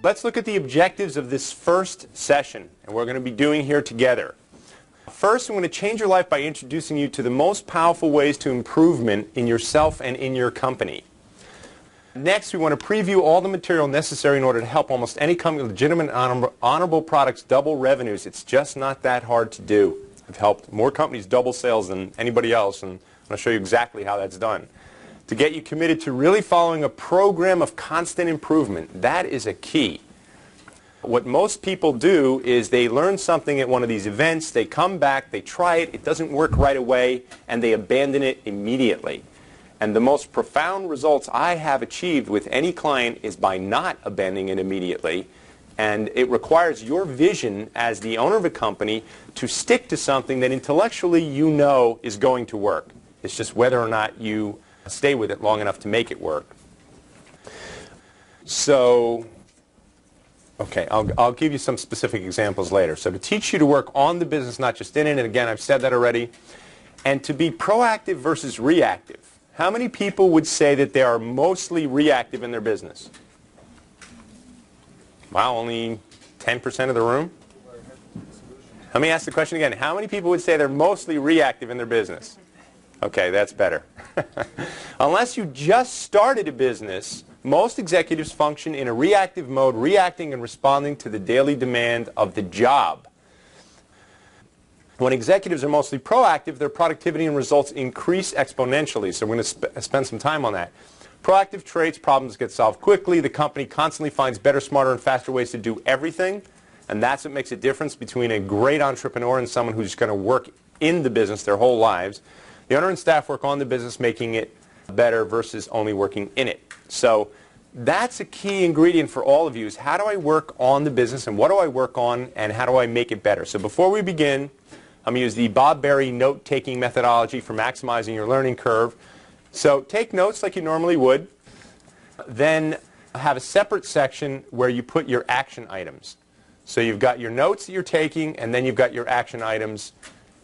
Let's look at the objectives of this first session, and we're going to be doing here together. First, I'm going to change your life by introducing you to the most powerful ways to improvement in yourself and in your company. Next, we want to preview all the material necessary in order to help almost any company with legitimate and honorable products double revenues. It's just not that hard to do. I've helped more companies double sales than anybody else, and I'm going to show you exactly how that's done. To get you committed to really following a program of constant improvement, that is a key. What most people do is they learn something at one of these events, they come back, they try it, it doesn't work right away, and they abandon it immediately. And the most profound results I have achieved with any client is by not abandoning it immediately. And it requires your vision as the owner of a company to stick to something that intellectually you know is going to work. It's just whether or not you stay with it long enough to make it work. So, okay, I'll give you some specific examples later. So to teach you to work on the business, not just in it, and again, I've said that already, and to be proactive versus reactive. How many people would say that they are mostly reactive in their business? Wow, only 10% of the room? Let me ask the question again. How many people would say they're mostly reactive in their business? Okay, that's better. Unless you just started a business, most executives function in a reactive mode, reacting and responding to the daily demand of the job. When executives are mostly proactive, their productivity and results increase exponentially. So we're going to spend some time on that. Proactive traits, problems get solved quickly. The company constantly finds better, smarter, and faster ways to do everything. And that's what makes a difference between a great entrepreneur and someone who's going to work in the business their whole lives. The owner and staff work on the business, making it better versus only working in it. So that's a key ingredient for all of you, is how do I work on the business and what do I work on and how do I make it better? So before we begin, I'm going to use the Bob Berry note-taking methodology for maximizing your learning curve. So take notes like you normally would. Then have a separate section where you put your action items. So you've got your notes that you're taking, and then you've got your action items.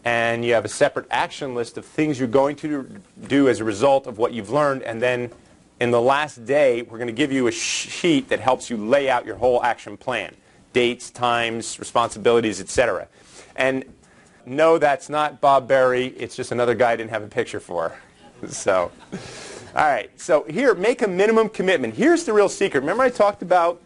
And you have a separate action list of things you're going to do as a result of what you've learned. And then in the last day, we're going to give you a sheet that helps you lay out your whole action plan. Dates, times, responsibilities, etc. And no, that's not Bob Berry. It's just another guy I didn't have a picture for. So, all right. So here, make a minimum commitment. Here's the real secret. Remember I talked about,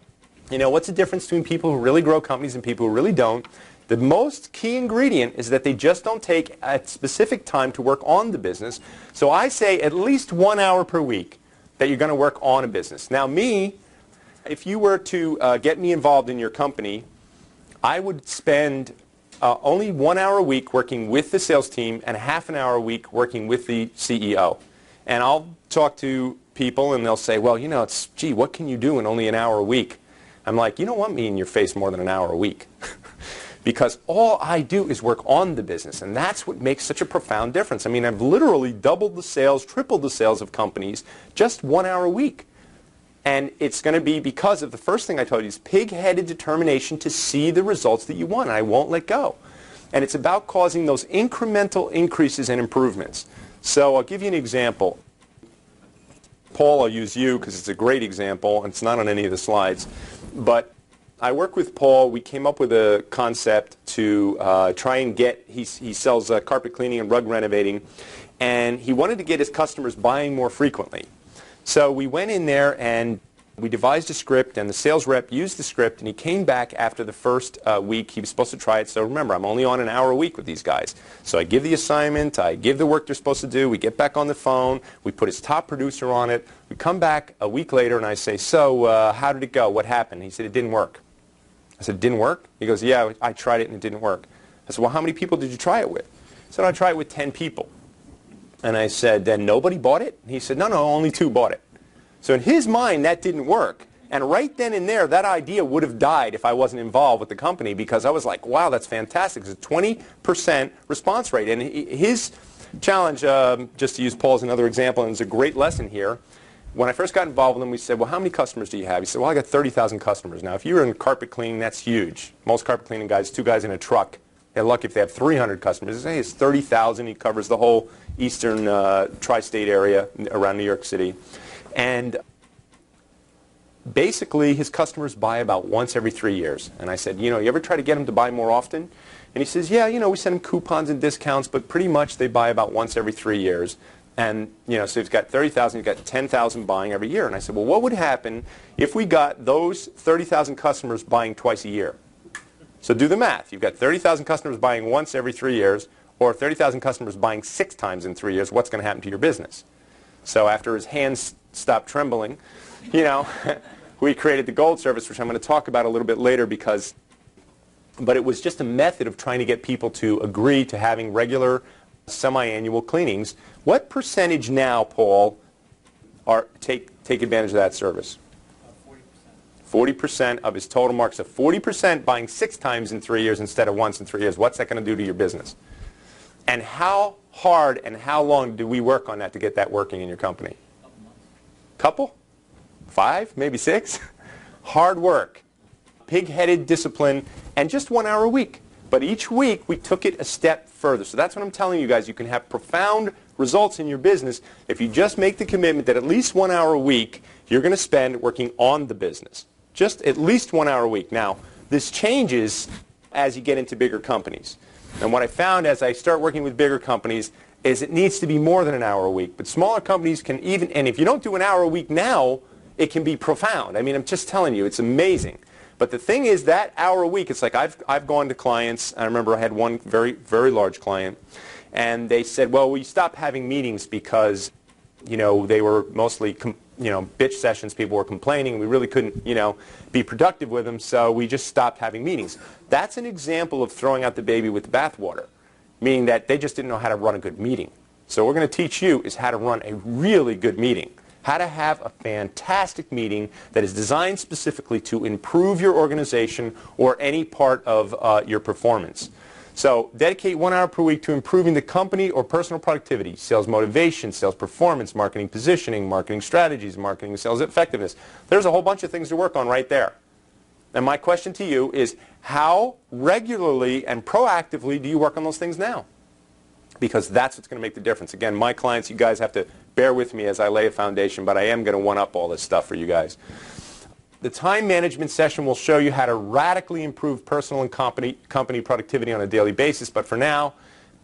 what's the difference between people who really grow companies and people who really don't? The most key ingredient is that they just don't take a specific time to work on the business. So I say at least 1 hour per week that you're going to work on a business. Now me, if you were to get me involved in your company, I would spend only 1 hour a week working with the sales team and half an hour a week working with the CEO. And I'll talk to people and they'll say, well, gee, what can you do in only an hour a week? I'm like, you don't want me in your face more than an hour a week. Because all I do is work on the business, and that's what makes such a profound difference. I mean, I've literally doubled the sales, tripled the sales of companies just 1 hour a week. And it's going to be because of the first thing I told you is pig-headed determination to see the results that you want, and I won't let go. And it's about causing those incremental increases and improvements. So I'll give you an example. Paul, I'll use you because it's a great example, and it's not on any of the slides. But I work with Paul. We came up with a concept to try and get, he sells carpet cleaning and rug renovating, and he wanted to get his customers buying more frequently. So we went in there and we devised a script, and the sales rep used the script, and he came back after the first week. He was supposed to try it. So remember, I'm only on an hour a week with these guys. So I give the assignment, I give the work they're supposed to do, we get back on the phone, we put his top producer on it, we come back a week later and I say, so how did it go? What happened? He said, it didn't work. I said, it didn't work? He goes, yeah, I tried it and it didn't work. I said, well, how many people did you try it with? He said, I tried it with 10 people. And I said, then nobody bought it? And he said, no, only 2 bought it. So in his mind, that didn't work. And right then and there, that idea would have died if I wasn't involved with the company, because I was like, wow, that's fantastic. It's a 20% response rate. And his challenge, just to use Paul as another example, and it's a great lesson here, when I first got involved with him, we said, well, how many customers do you have? He said, well, I got 30,000 customers. Now, if you're in carpet cleaning, that's huge. Most carpet cleaning guys, 2 guys in a truck. They're lucky if they have 300 customers. He says, hey, it's 30,000. He covers the whole eastern tri-state area around New York City. And basically his customers buy about once every 3 years. And I said, you ever try to get them to buy more often? And he says, yeah, we send them coupons and discounts, but pretty much they buy about once every 3 years. And, so you've got 30,000, you've got 10,000 buying every year. And I said, well, what would happen if we got those 30,000 customers buying twice a year? So do the math. You've got 30,000 customers buying once every 3 years, or 30,000 customers buying 6 times in 3 years. What's going to happen to your business? So after his hands stopped trembling, we created the gold service, which I'm going to talk about a little bit later, but it was just a method of trying to get people to agree to having regular semi-annual cleanings. What percentage now, Paul, take advantage of that service? 40% of his total marks. So 40% buying 6 times in 3 years instead of once in 3 years. What's that going to do to your business? And how hard and how long do we work on that to get that working in your company? Couple? 5? Maybe 6? Hard work. Pig-headed discipline. And just 1 hour a week. But each week we took it a step further. So that's what I'm telling you guys. You can have profound results in your business if you just make the commitment that at least 1 hour a week you're going to spend working on the business. Just at least 1 hour a week. Now, this changes as you get into bigger companies. And what I found as I start working with bigger companies is it needs to be more than an hour a week. But smaller companies can even, and if you don't do an hour a week now, it can be profound. I mean, I'm just telling you, it's amazing. But the thing is, that hour a week, it's like I've gone to clients. I remember I had one very, very large client, and they said, well, we stopped having meetings because, they were mostly, bitch sessions. People were complaining. We really couldn't, be productive with them, so we just stopped having meetings. That's an example of throwing out the baby with the bathwater, meaning that they just didn't know how to run a good meeting. So what we're going to teach you is how to run a really good meeting. How to have a fantastic meeting that is designed specifically to improve your organization or any part of your performance. So dedicate 1 hour per week to improving the company or personal productivity, sales motivation, sales performance, marketing positioning, marketing strategies, marketing sales effectiveness. There's a whole bunch of things to work on right there. And my question to you is, how regularly and proactively do you work on those things now? Because that's what's going to make the difference. Again, my clients, you guys have to bear with me as I lay a foundation, but I am going to one-up all this stuff for you guys. The time management session will show you how to radically improve personal and company productivity on a daily basis. But for now,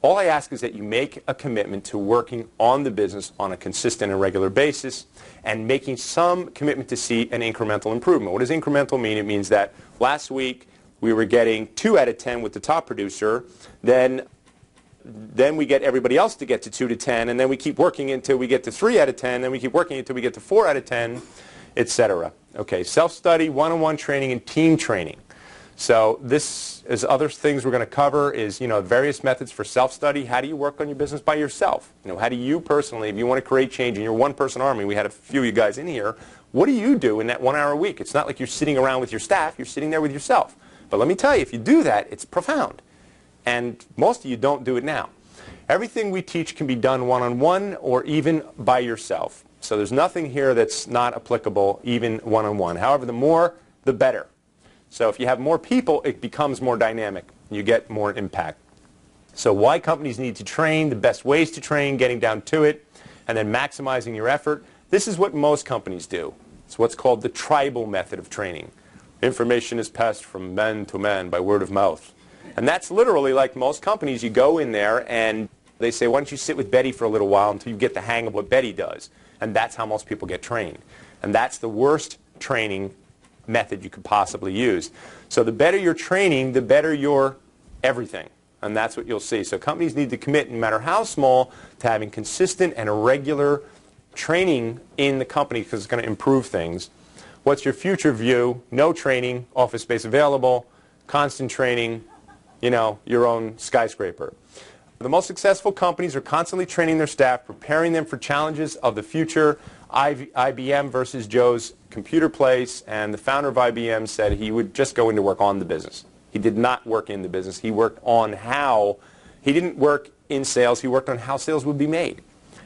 all I ask is that you make a commitment to working on the business on a consistent and regular basis and making some commitment to see an incremental improvement. What does incremental mean? It means that last week we were getting 2 out of 10 with the top producer. Then we get everybody else to get to 2 to 10, and then we keep working until we get to 3 out of 10, then we keep working until we get to 4 out of 10, etc. Okay, self-study, one-on-one training, and team training. So this is other things we're going to cover is, various methods for self-study. How do you work on your business by yourself? How do you personally, if you want to create change in your one-person army, we had a few of you guys in here, what do you do in that 1 hour a week? It's not like you're sitting around with your staff, you're sitting there with yourself. But let me tell you, if you do that, it's profound. And most of you don't do it now. Everything we teach can be done one-on-one or even by yourself. So there's nothing here that's not applicable even one-on-one. However, the more, the better. So if you have more people, it becomes more dynamic. You get more impact. So why companies need to train, the best ways to train, getting down to it, and then maximizing your effort. This is what most companies do. It's what's called the tribal method of training. Information is passed from man to man by word of mouth. And that's literally like most companies. You go in there and they say, why don't you sit with Betty for a little while until you get the hang of what Betty does. And that's how most people get trained. And that's the worst training method you could possibly use. So the better your training, the better your everything. And that's what you'll see. So companies need to commit, no matter how small, to having consistent and regular training in the company because it's going to improve things. What's your future view? No training, office space available, constant training, your own skyscraper. The most successful companies are constantly training their staff, preparing them for challenges of the future. IBM versus Joe's computer place, and the founder of IBM said he would just go into work on the business. He did not work in the business. He worked on how. He didn't work in sales. He worked on how sales would be made.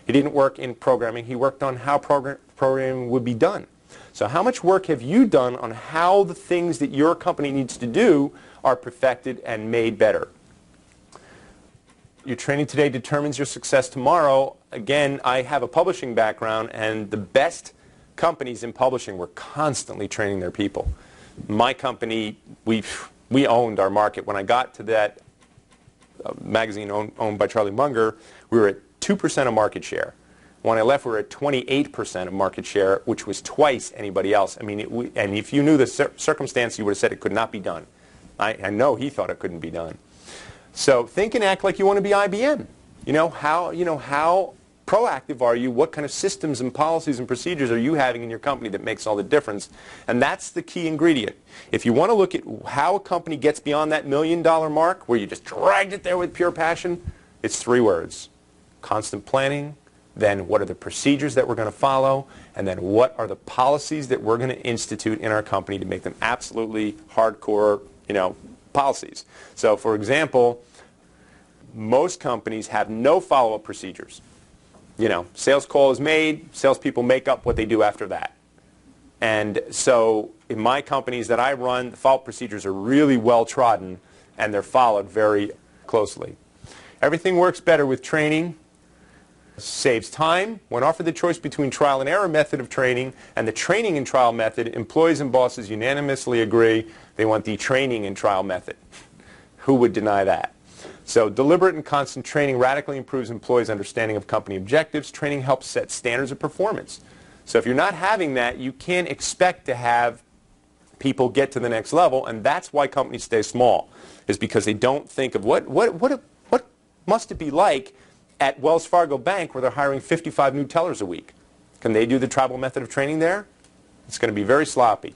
He didn't work in programming. He worked on how programming would be done. So how much work have you done on how the things that your company needs to do are perfected and made better? Your training today determines your success tomorrow. Again, I have a publishing background, and the best companies in publishing were constantly training their people. My company, we owned our market. When I got to that magazine owned by Charlie Munger, we were at 2% of market share. When I left, we were at 28% of market share, which was twice anybody else. I mean, and if you knew the circumstance, you would have said it could not be done. I know he thought it couldn't be done. So think and act like you want to be IBM. How proactive are you? What kind of systems and policies and procedures are you having in your company that makes all the difference? And that's the key ingredient. If you want to look at how a company gets beyond that $1 million mark, where you just dragged it there with pure passion, it's 3 words. Constant planning, then what are the procedures that we're going to follow, and then what are the policies that we're going to institute in our company to make them absolutely hardcore, policies. So, for example, most companies have no follow-up procedures. Sales call is made, salespeople make up what they do after that. And so in my companies that I run, the follow-up procedures are really well trodden, and they're followed very closely. Everything works better with training. Saves time. When offered the choice between trial and error method of training and the training and trial method, employees and bosses unanimously agree they want the training and trial method. Who would deny that? So deliberate and constant training radically improves employees' understanding of company objectives. Training helps set standards of performance. So if you're not having that, you can't expect to have people get to the next level, and that's why companies stay small, is because they don't think of what must it be like at Wells Fargo Bank where they're hiring 55 new tellers a week. Can they do the tribal method of training there? It's going to be very sloppy.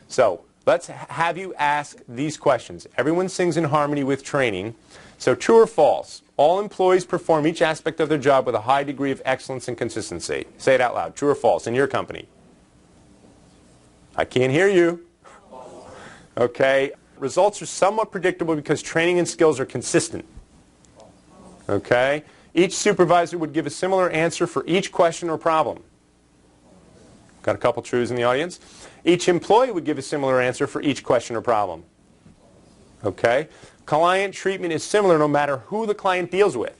So let's have you ask these questions. Everyone sings in harmony with training. So true or false? All employees perform each aspect of their job with a high degree of excellence and consistency. Say it out loud. True or false in your company? I can't hear you. Okay. Results are somewhat predictable because training and skills are consistent. Okay. Each supervisor would give a similar answer for each question or problem. Got a couple trues in the audience. Each employee would give a similar answer for each question or problem. Okay. Client treatment is similar no matter who the client deals with.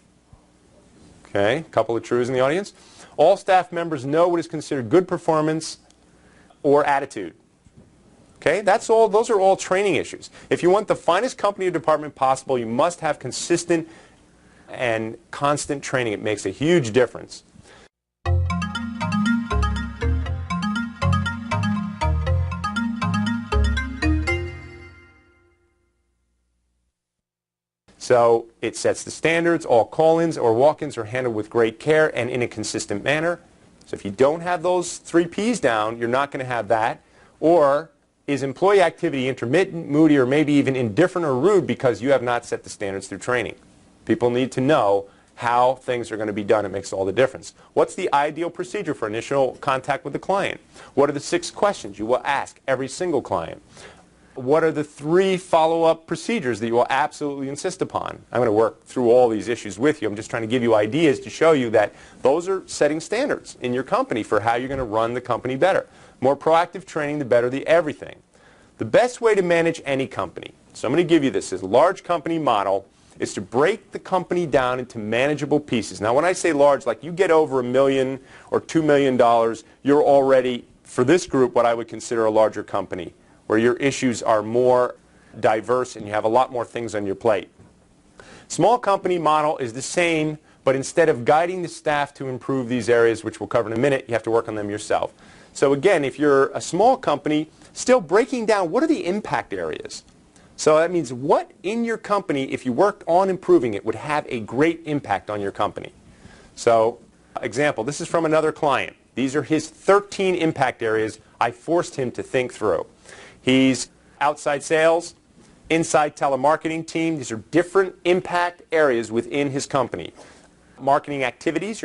Okay. A couple of trues in the audience. All staff members know what is considered good performance or attitude. Okay. Those are all training issues. If you want the finest company or department possible, you must have consistent and constant training. It makes a huge difference. So it sets the standards. All call-ins or walk-ins are handled with great care and in a consistent manner. So if you don't have those 3 Ps down, you're not going to have that. Or is employee activity intermittent, moody, or maybe even indifferent or rude because you have not set the standards through training? People need to know how things are going to be done. It makes all the difference. What's the ideal procedure for initial contact with the client? What are the 6 questions you will ask every single client? What are the 3 follow-up procedures that you will absolutely insist upon? I'm going to work through all these issues with you. I'm just trying to give you ideas to show you that those are setting standards in your company for how you're going to run the company better. More proactive training, the better the everything. The best way to manage any company, so I'm going to give you this, is a large company model, is to break the company down into manageable pieces. Now when I say large, like you get over $1 million or $2 million, you're already, for this group, what I would consider a larger company, where your issues are more diverse and you have a lot more things on your plate. Small company model is the same, but instead of guiding the staff to improve these areas, which we'll cover in a minute, you have to work on them yourself. So again, if you're a small company, still breaking down what are the impact areas. So that means what in your company, if you worked on improving it, would have a great impact on your company. So, example, this is from another client. These are his 13 impact areas I forced him to think through. He's outside sales, inside telemarketing team. These are different impact areas within his company. Marketing activities,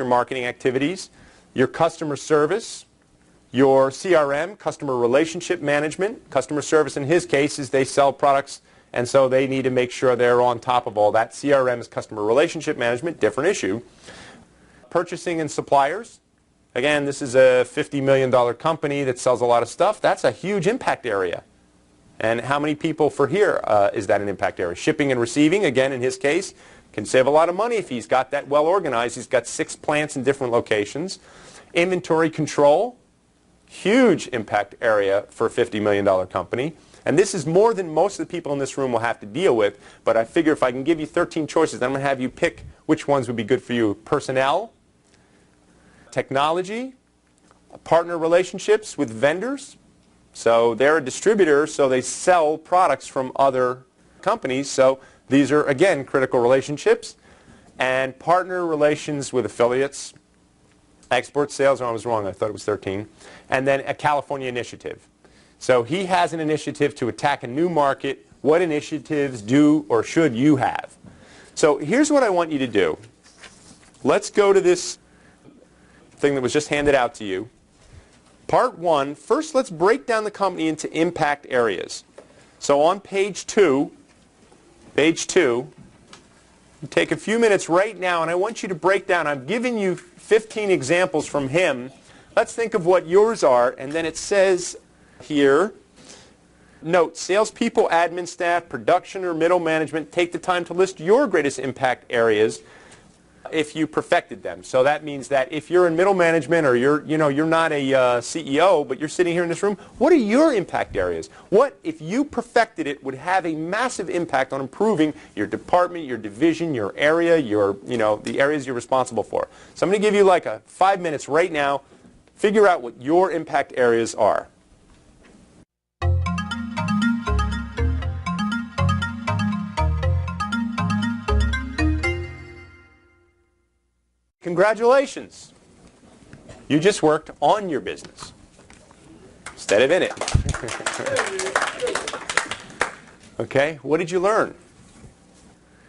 your customer service, your CRM, customer relationship management. Customer service in his case is they sell products, and so they need to make sure they're on top of all that. CRM is customer relationship management, different issue. Purchasing and suppliers. Again, this is a $50 million company that sells a lot of stuff. That's a huge impact area. And how many people for here is that an impact area? Shipping and receiving, again, in his case, can save a lot of money if he's got that well organized. He's got 6 plants in different locations. Inventory control. huge impact area for a $50 million company. And this is more than most of the people in this room will have to deal with, but I figure if I can give you 13 choices, then I'm going to have you pick which ones would be good for you. Personnel, technology, partner relationships with vendors. So they're a distributor, so they sell products from other companies. So these are, again, critical relationships. And partner relations with affiliates, export sales, I was wrong, I thought it was 13. And then a California initiative. So he has an initiative to attack a new market. What initiatives do or should you have? So here's what I want you to do. Let's go to this thing that was just handed out to you. Part 1, first let's break down the company into impact areas. So on page 2, take a few minutes right now and I want you to break down. I'm giving you 15 examples from him. Let's think of what yours are, and then it says here, note, salespeople, admin staff, production or middle management, take the time to list your greatest impact areas if you perfected them. So that means that if you're in middle management or you're not a CEO, but you're sitting here in this room, what are your impact areas? What, if you perfected it, would have a massive impact on improving your department, your division, your area, the areas you're responsible for? So I'm going to give you like 5 minutes right now. Figure out what your impact areas are. Congratulations. You just worked on your business instead of in it. Okay, what did you learn?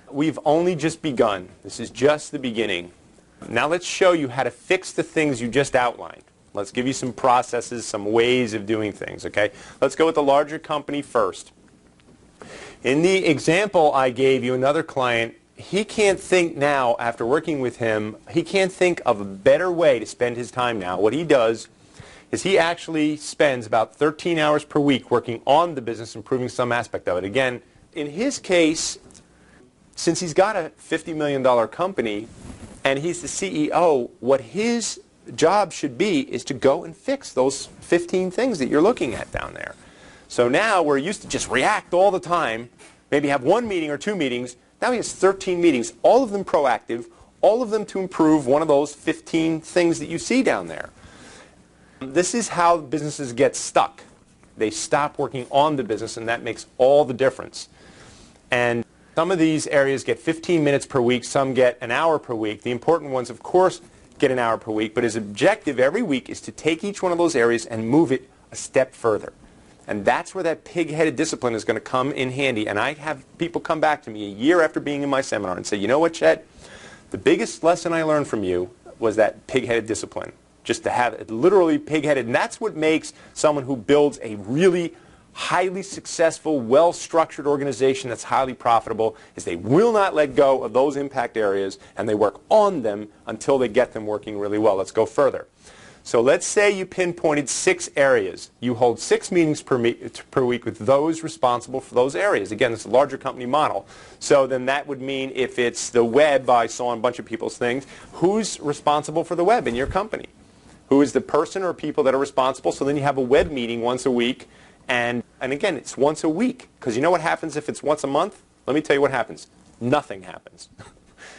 We've only just begun. This is just the beginning. Now let's show you how to fix the things you just outlined. Let's give you some processes, some ways of doing things, okay? Let's go with the larger company first. In the example I gave you, another client, he can't think now, after working with him, he can't think of a better way to spend his time now. What he does is he actually spends about 13 hours per week working on the business, improving some aspect of it. Again, in his case, since he's got a $50 million company and he's the CEO, what his job should be is to go and fix those 15 things that you're looking at down there. So now we're used to just react all the time, maybe have 1 meeting or 2 meetings. Now he has 13 meetings, all of them proactive, all of them to improve one of those 15 things that you see down there. This is how businesses get stuck. They stop working on the business, and that makes all the difference. And some of these areas get 15 minutes per week, some get an hour per week. The important ones, of course, get an hour per week, but his objective every week is to take each one of those areas and move it a step further. And that's where that pig-headed discipline is going to come in handy. And I have people come back to me a year after being in my seminar and say, you know what, Chet? The biggest lesson I learned from you was that pig-headed discipline. Just to have it literally pig-headed. And that's what makes someone who builds a really highly successful, well-structured organization that's highly profitable, is they will not let go of those impact areas, and they work on them until they get them working really well. Let's go further. So let's say you pinpointed 6 areas. You hold 6 meetings per week with those responsible for those areas. Again, it's a larger company model. So then that would mean if it's the web, I saw on a bunch of people's things, who's responsible for the web in your company? Who is the person or people that are responsible? So then you have a web meeting once a week. And again, it's once a week. Because you know what happens if it's once a month? Let me tell you what happens. Nothing happens.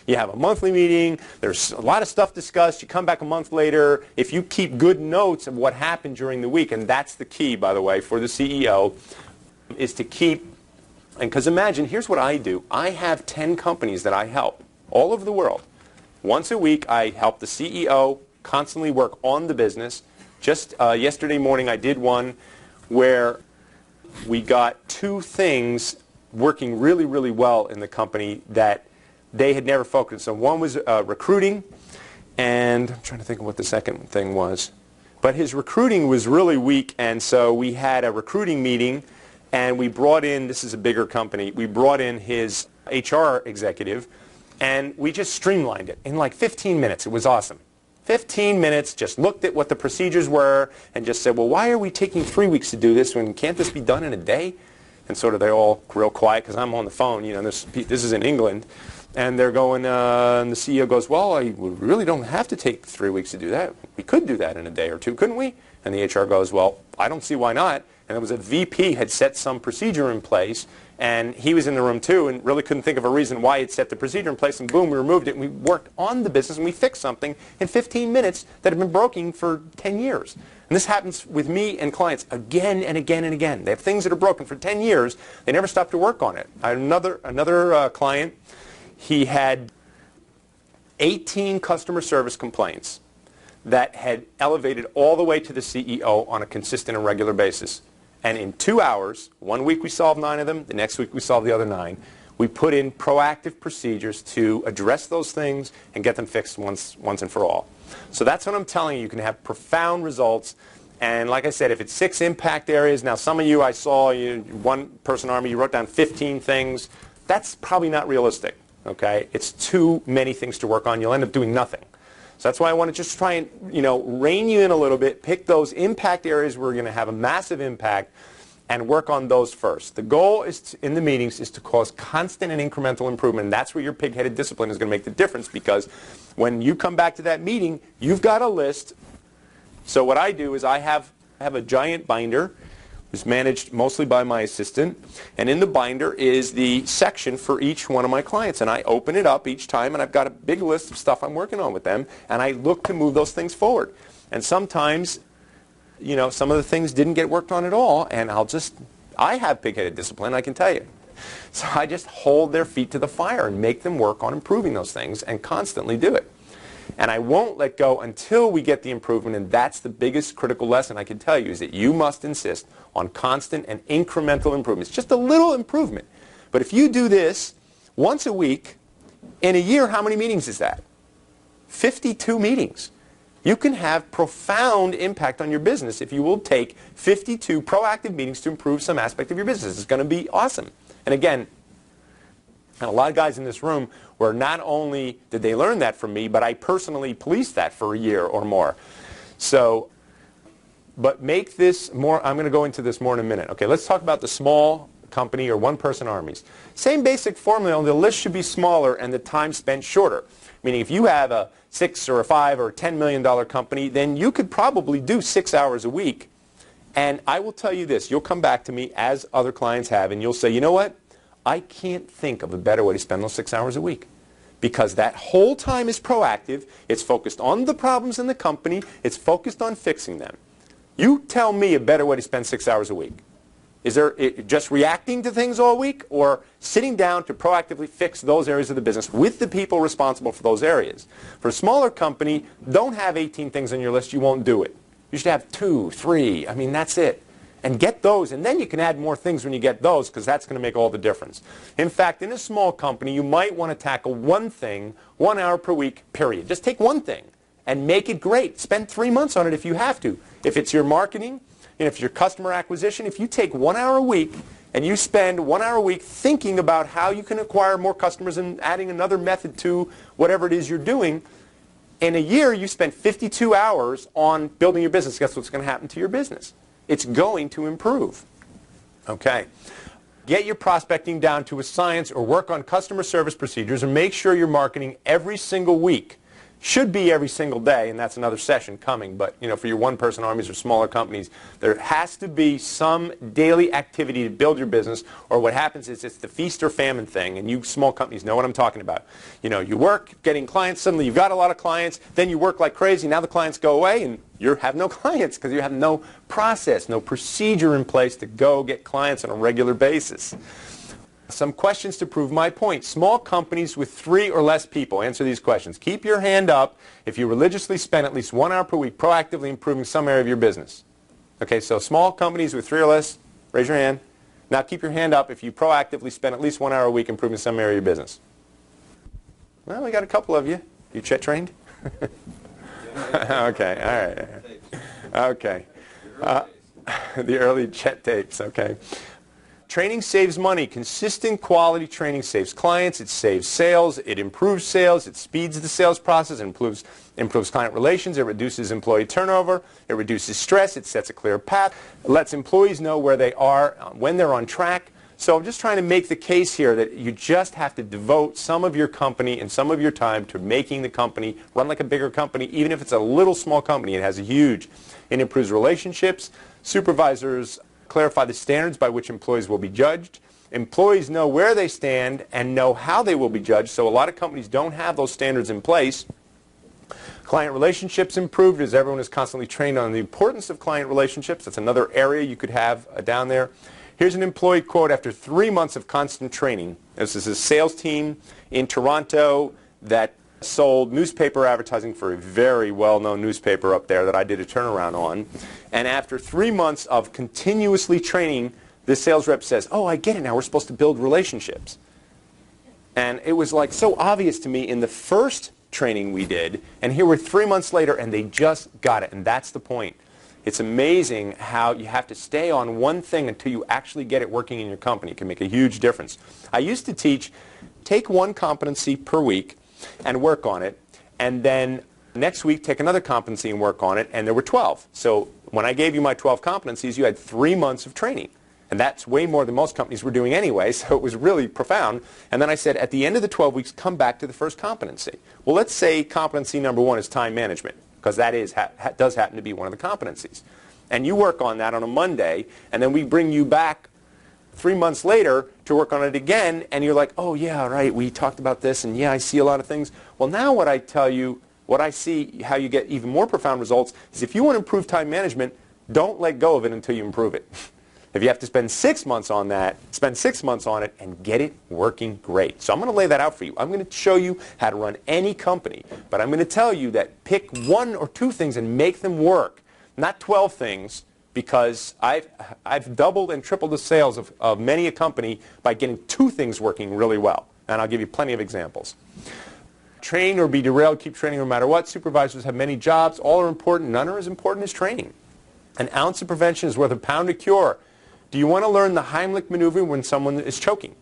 You have a monthly meeting, there's a lot of stuff discussed, you come back a month later. If you keep good notes of what happened during the week, and that's the key, by the way, for the CEO, is to keep, and because imagine, here's what I do. I have 10 companies that I help all over the world. Once a week, I help the CEO constantly work on the business. Just yesterday morning, I did one where we got 2 things working really, really well in the company that they had never focused on. One was recruiting, and I'm trying to think of what the second thing was. But his recruiting was really weak, and so we had a recruiting meeting, and we brought in, this is a bigger company, we brought in his HR executive, and we just streamlined it in like 15 minutes. It was awesome. 15 minutes, just looked at what the procedures were, and just said, well, why are we taking 3 weeks to do this when can't this be done in a day? And sort of they're all real quiet because I'm on the phone. This is in England. And they're going, and the CEO goes, well, we really don't have to take 3 weeks to do that. We could do that in a day or 2, couldn't we? And the HR goes, well, I don't see why not. And it was a VP had set some procedure in place, and he was in the room too and really couldn't think of a reason why he'd set the procedure in place, and boom, we removed it, and we worked on the business, and we fixed something in 15 minutes that had been broken for 10 years. And this happens with me and clients again and again and again. They have things that are broken for 10 years. They never stop to work on it. I had another client. He had 18 customer service complaints that had elevated all the way to the CEO on a consistent and regular basis. And in 2 hours, one week we solved 9 of them, the next week we solved the other 9. We put in proactive procedures to address those things and get them fixed once and for all. So that's what I'm telling you. You can have profound results. And like I said, if it's 6 impact areas, now some of you I saw, one person army, you wrote down 15 things. That's probably not realistic, okay? It's too many things to work on. You'll end up doing nothing. So that's why I want to just try and, rein you in a little bit, pick those impact areas where we're going to have a massive impact and work on those first. The goal is in the meetings is to cause constant and incremental improvement. And that's where your pig-headed discipline is going to make the difference, because when you come back to that meeting, you've got a list. So what I do is I have a giant binder. It's managed mostly by my assistant, and in the binder is the section for each one of my clients, and I open it up each time, and I've got a big list of stuff I'm working on with them, and I look to move those things forward. And sometimes, some of the things didn't get worked on at all, and I have pig-headed discipline, I can tell you. So I just hold their feet to the fire and make them work on improving those things and constantly do it. And I won't let go until we get the improvement, and that's the biggest critical lesson I can tell you, is that you must insist on constant and incremental improvements. Just a little improvement. But if you do this once a week, in a year, how many meetings is that? 52 meetings. You can have profound impact on your business if you will take 52 proactive meetings to improve some aspect of your business. It's going to be awesome. And again, and a lot of guys in this room where not only did they learn that from me, but I personally policed that for a year or more. So, but make this more, I'm going to go into this more in a minute. Okay, let's talk about the small company or one-person armies. Same basic formula, the list should be smaller and the time spent shorter. Meaning if you have a $6 or a $5 or $10 million company, then you could probably do 6 hours a week. And I will tell you this, you'll come back to me as other clients have, and you'll say, you know what? I can't think of a better way to spend those 6 hours a week, because that whole time is proactive. It's focused on the problems in the company. It's focused on fixing them. You tell me a better way to spend 6 hours a week. Is there just reacting to things all week, or sitting down to proactively fix those areas of the business with the people responsible for those areas? For a smaller company, don't have 18 things on your list. You won't do it. You should have 2, 3. I mean, that's it. And get those, and then you can add more things when you get those, because that's going to make all the difference. In fact, in a small company, you might want to tackle one thing, 1 hour per week, period. Just take one thing and make it great. Spend 3 months on it if you have to. If it's your marketing, if it's your customer acquisition, if you take 1 hour a week and you spend 1 hour a week thinking about how you can acquire more customers and adding another method to whatever it is you're doing, in a year you spend 52 hours on building your business. Guess what's going to happen to your business? It's going to improve. Okay. Get your prospecting down to a science, or work on customer service procedures, and make sure you're marketing every single week. Should be every single day, and that's another session coming, but for your one-person armies or smaller companies, there has to be some daily activity to build your business, or what happens is it's the feast or famine thing, and you small companies know what I'm talking about. You work getting clients, suddenly you've got a lot of clients, then you work like crazy, now the clients go away, and you have no clients because you have no process, no procedure in place to go get clients on a regular basis. Some questions to prove my point. Small companies with 3 or less people. Answer these questions. Keep your hand up if you religiously spend at least 1 hour per week proactively improving some area of your business. Okay, so small companies with 3 or less, raise your hand. Now keep your hand up if you proactively spend at least 1 hour a week improving some area of your business. Well, we got a couple of you. You Chet trained? Okay, all right. Okay. The early Chet tapes, okay. Training saves money. Consistent quality training saves clients. It saves sales. It improves sales. It speeds the sales process. It improves client relations. It reduces employee turnover. It reduces stress. It sets a clear path. It lets employees know where they are, when they're on track. So I'm just trying to make the case here that you just have to devote some of your company and some of your time to making the company run like a bigger company, even if it's a little small company. It has a huge. It improves relationships. Supervisors clarify the standards by which employees will be judged. Employees know where they stand and know how they will be judged, so a lot of companies don't have those standards in place. Client relationships improved as everyone is constantly trained on the importance of client relationships. That's another area you could have down there. Here's an employee quote after 3 months of constant training. This is a sales team in Toronto that sold newspaper advertising for a very well-known newspaper up there that I did a turnaround on. And after 3 months of continuously training, this sales rep says, "Oh, I get it now. We're supposed to build relationships." And it was like so obvious to me in the first training we did, and here we're 3 months later, and they just got it. And that's the point. It's amazing how you have to stay on one thing until you actually get it working in your company. It can make a huge difference. I used to teach, take one competency per week and work on it, and then next week take another competency and work on it, and there were 12. So when I gave you my 12 competencies, you had 3 months of training. And that's way more than most companies were doing anyway, so it was really profound. And then I said, at the end of the 12 weeks, come back to the first competency. Well, let's say competency number 1 is time management, because that does happen to be one of the competencies. And you work on that on a Monday, and then we bring you back 3 months later to work on it again, and you're like, oh, yeah, right, we talked about this, and yeah, I see a lot of things. Well, now what I tell you, what I see, how you get even more profound results, is if you want to improve time management, don't let go of it until you improve it. If you have to spend 6 months on that, spend 6 months on it and get it working great. So I'm going to lay that out for you. I'm going to show you how to run any company, but I'm going to tell you that pick 1 or 2 things and make them work, not 12 things, because I've doubled and tripled the sales of many a company by getting 2 things working really well. And I'll give you plenty of examples. Train or be derailed, keep training no matter what. Supervisors have many jobs. All are important. None are as important as training. An ounce of prevention is worth a pound of cure. Do you want to learn the Heimlich maneuver when someone is choking?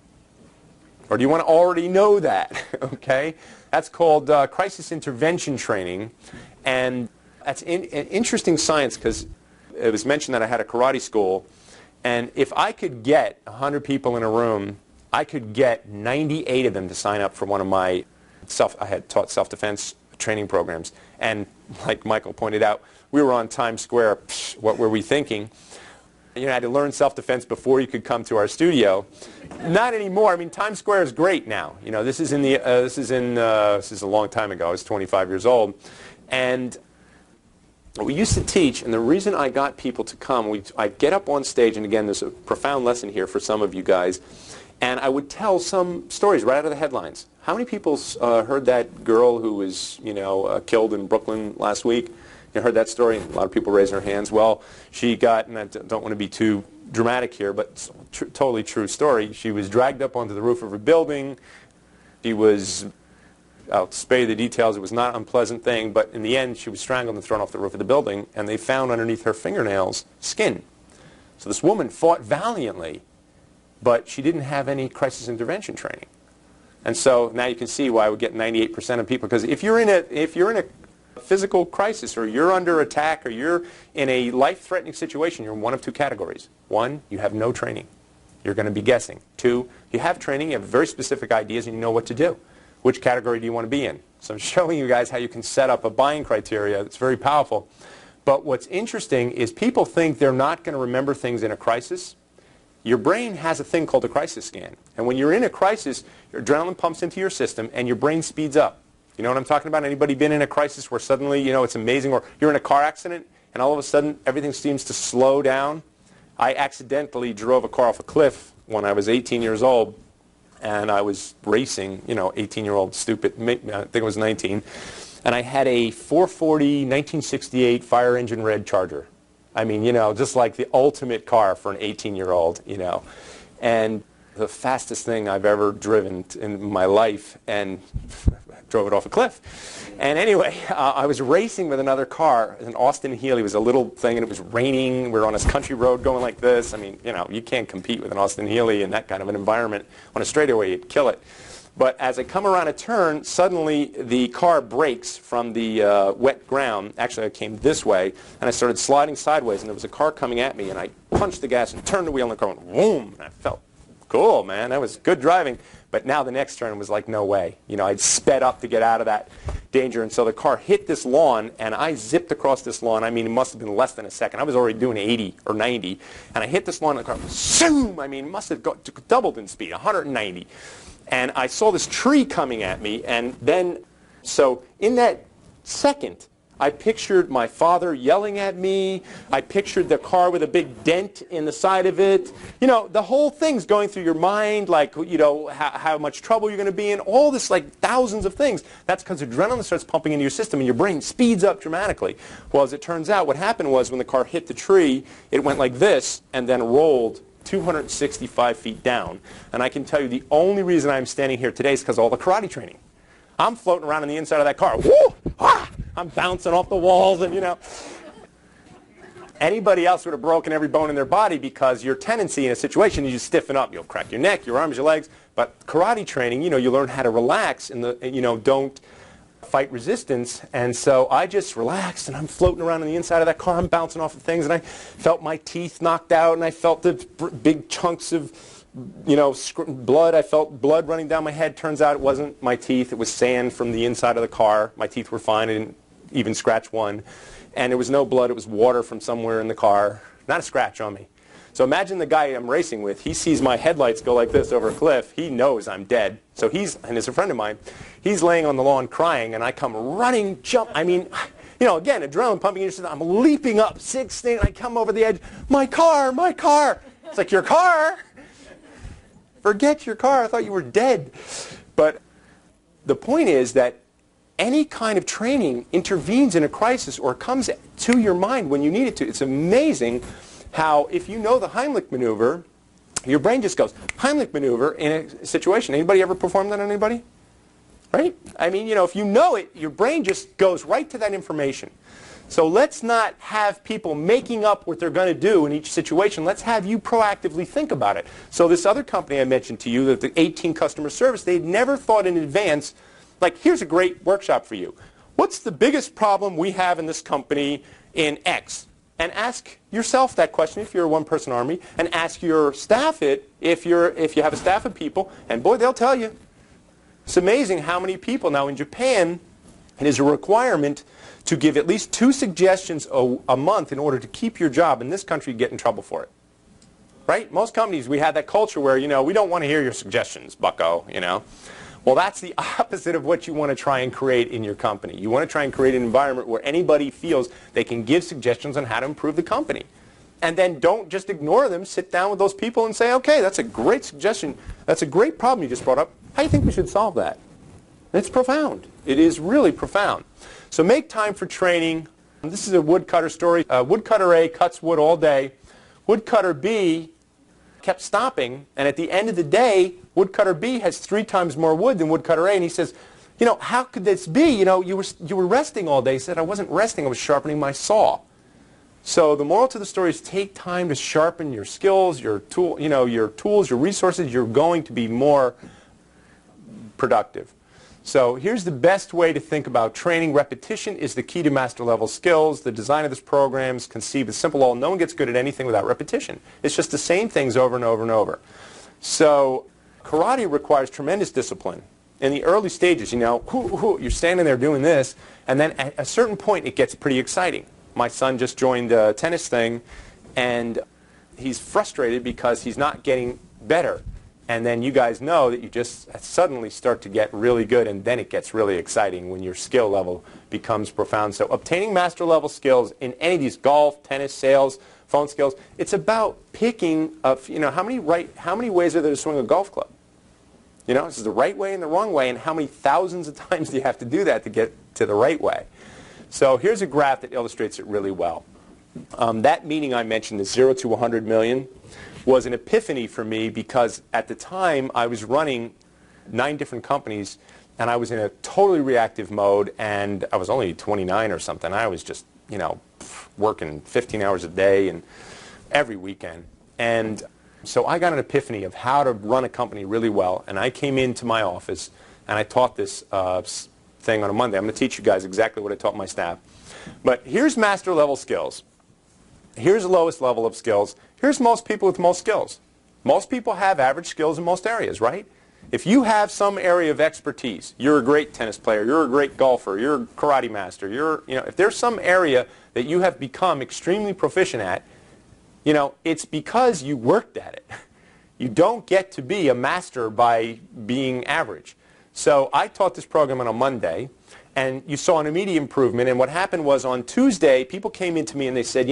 Or do you want to already know that? Okay? That's called crisis intervention training. And that's an interesting science because it was mentioned that I had a karate school. And if I could get 100 people in a room, I could get 98 of them to sign up for one of my I had taught self-defense training programs. And like Michael pointed out, we were on Times Square. Psh, what were we thinking? You know, I had to learn self-defense before you could come to our studio. Not anymore. I mean, Times Square is great now. You know, this is a long time ago. I was 25 years old, and we used to teach. And the reason I got people to come, I'd get up on stage, and again, there's a profound lesson here for some of you guys. And I would tell some stories right out of the headlines. How many people heard that girl who was, killed in Brooklyn last week? You heard that story? A lot of people raising their hands. Well, she got, and I don't want to be too dramatic here, but it's a totally true story. She was dragged up onto the roof of a building. She was, I'll spare you the details, it was not an unpleasant thing, but in the end she was strangled and thrown off the roof of the building, and they found underneath her fingernails skin. So this woman fought valiantly, but she didn't have any crisis intervention training. And so now you can see why I would get 98% of people, because if you're in a physical crisis, or you're under attack, or you're in a life-threatening situation, you're in one of 2 categories. 1, you have no training. You're going to be guessing. 2, you have training, you have very specific ideas, and you know what to do. Which category do you want to be in? So I'm showing you guys how you can set up a buying criteria. It's very powerful. But what's interesting is people think they're not going to remember things in a crisis. Your brain has a thing called a crisis scan. And when you're in a crisis, your adrenaline pumps into your system, and your brain speeds up. You know what I'm talking about? Anybody been in a crisis where suddenly, it's amazing, or you're in a car accident and all of a sudden everything seems to slow down? I accidentally drove a car off a cliff when I was 18 years old, and I was racing, 18-year-old stupid, I think it was 19, and I had a 440 1968 fire engine red Charger. I mean, just like the ultimate car for an 18-year-old, and the fastest thing I've ever driven in my life, and drove it off a cliff. And anyway, I was racing with another car, an Austin Healey. It was a little thing, and it was raining. We were on this country road going like this. I mean, you can't compete with an Austin Healey in that kind of an environment. On a straightaway, you'd kill it. But as I come around a turn, suddenly the car brakes from the wet ground. Actually, I came this way, and I started sliding sideways, and there was a car coming at me, and I punched the gas and turned the wheel, and the car went boom, and I fell cool, man. That was good driving. But now the next turn was like, no way. You know, I'd sped up to get out of that danger. And so the car hit this lawn, and I zipped across this lawn. I mean, it must have been less than a second. I was already doing 80 or 90. And I hit this lawn, and the car, zoom! I mean, it must have doubled in speed, 190. And I saw this tree coming at me. And then, so in that second, I pictured my father yelling at me. I pictured the car with a big dent in the side of it. You know, the whole thing's going through your mind, like, you know, how much trouble you're going to be in. All this, like, thousands of things. That's because adrenaline starts pumping into your system and your brain speeds up dramatically. Well, as it turns out, what happened was when the car hit the tree, it went like this and then rolled 265 feet down. And I can tell you the only reason I'm standing here today is because of all the karate training. I'm floating around on the inside of that car. Woo! Ah! I'm bouncing off the walls, and, you know. Anybody else would have broken every bone in their body because your tendency in a situation is you stiffen up. You'll crack your neck, your arms, your legs. But karate training, you know, you learn how to relax and, you know, don't fight resistance. And so I just relaxed, and I'm floating around on the inside of that car. I'm bouncing off of things, and I felt my teeth knocked out, and I felt the big chunks of, you know, blood. I felt blood running down my head. Turns out it wasn't my teeth. It was sand from the inside of the car. My teeth were fine. I didn't even scratch one. And there was no blood. It was water from somewhere in the car. Not a scratch on me. So imagine the guy I'm racing with. He sees my headlights go like this over a cliff. He knows I'm dead. So he's, and it's a friend of mine, he's laying on the lawn crying, and I come running, I mean, you know, again, adrenaline pumping in your system. I'm leaping up, I come over the edge. My car, my car. It's like, your car? Forget your car. I thought you were dead. But the point is that any kind of training intervenes in a crisis or comes to your mind when you need it to. It's amazing how, if you know the Heimlich maneuver, your brain just goes, Heimlich maneuver in a situation. Anybody ever performed that on anybody? Right? I mean, you know, if you know it, your brain just goes right to that information. So let's not have people making up what they're going to do in each situation. Let's have you proactively think about it. So this other company I mentioned to you, that the 18 customer service, they'd never thought in advance, like, here's a great workshop for you. What's the biggest problem we have in this company in X? And ask yourself that question if you're a one-person army, and ask your staff it if you have a staff of people, and boy, they'll tell you. It's amazing how many people now in Japan, it is a requirement to give at least 2 suggestions a month in order to keep your job. In this country, you get in trouble for it. Right? Most companies, we have that culture where, you know, we don't want to hear your suggestions, bucko, you know. Well, that's the opposite of what you want to try and create in your company. You want to try and create an environment where anybody feels they can give suggestions on how to improve the company. And then don't just ignore them. Sit down with those people and say, okay, that's a great suggestion. That's a great problem you just brought up. How do you think we should solve that? It's profound. It is really profound. So make time for training. This is a woodcutter story. Woodcutter A cuts wood all day. Woodcutter B kept stopping, and at the end of the day, woodcutter B has 3 times more wood than woodcutter A, and he says, you know, how could this be? You know, you were resting all day. He said, I wasn't resting, I was sharpening my saw. So the moral to the story is take time to sharpen your skills, your tools, your resources. You're going to be more productive. So here's the best way to think about training. Repetition is the key to master level skills. The design of this program is conceived as simple. No one gets good at anything without repetition. It's just the same things over and over and over. So karate requires tremendous discipline. In the early stages, you know, you're standing there doing this, and then at a certain point it gets pretty exciting. My son just joined the tennis thing, and he's frustrated because he's not getting better. And then you guys know that you just suddenly start to get really good, and then it gets really exciting when your skill level becomes profound. So obtaining master level skills in any of these golf, tennis, sales, phone skills, it's about picking up, you know, how many ways are there to swing a golf club? You know, this is the right way and the wrong way, and how many thousands of times do you have to do that to get to the right way? So here's a graph that illustrates it really well. That meeting I mentioned, the 0 to 100 million, was an epiphany for me because at the time I was running 9 different companies, and I was in a totally reactive mode, and I was only 29 or something. I was just, you know, working 15 hours a day and every weekend. And so I got an epiphany of how to run a company really well, and I came into my office and I taught this thing on a Monday. I'm going to teach you guys exactly what I taught my staff. But here's master level skills. Here's the lowest level of skills. Here's most people with most skills. Most people have average skills in most areas, right? If you have some area of expertise, you're a great tennis player, you're a great golfer, you're a karate master, if there's some area that you have become extremely proficient at, it's because you worked at it. You don't get to be a master by being average. So I taught this program on a Monday, and you saw an immediate improvement. And what happened was on Tuesday, people came into me and they said,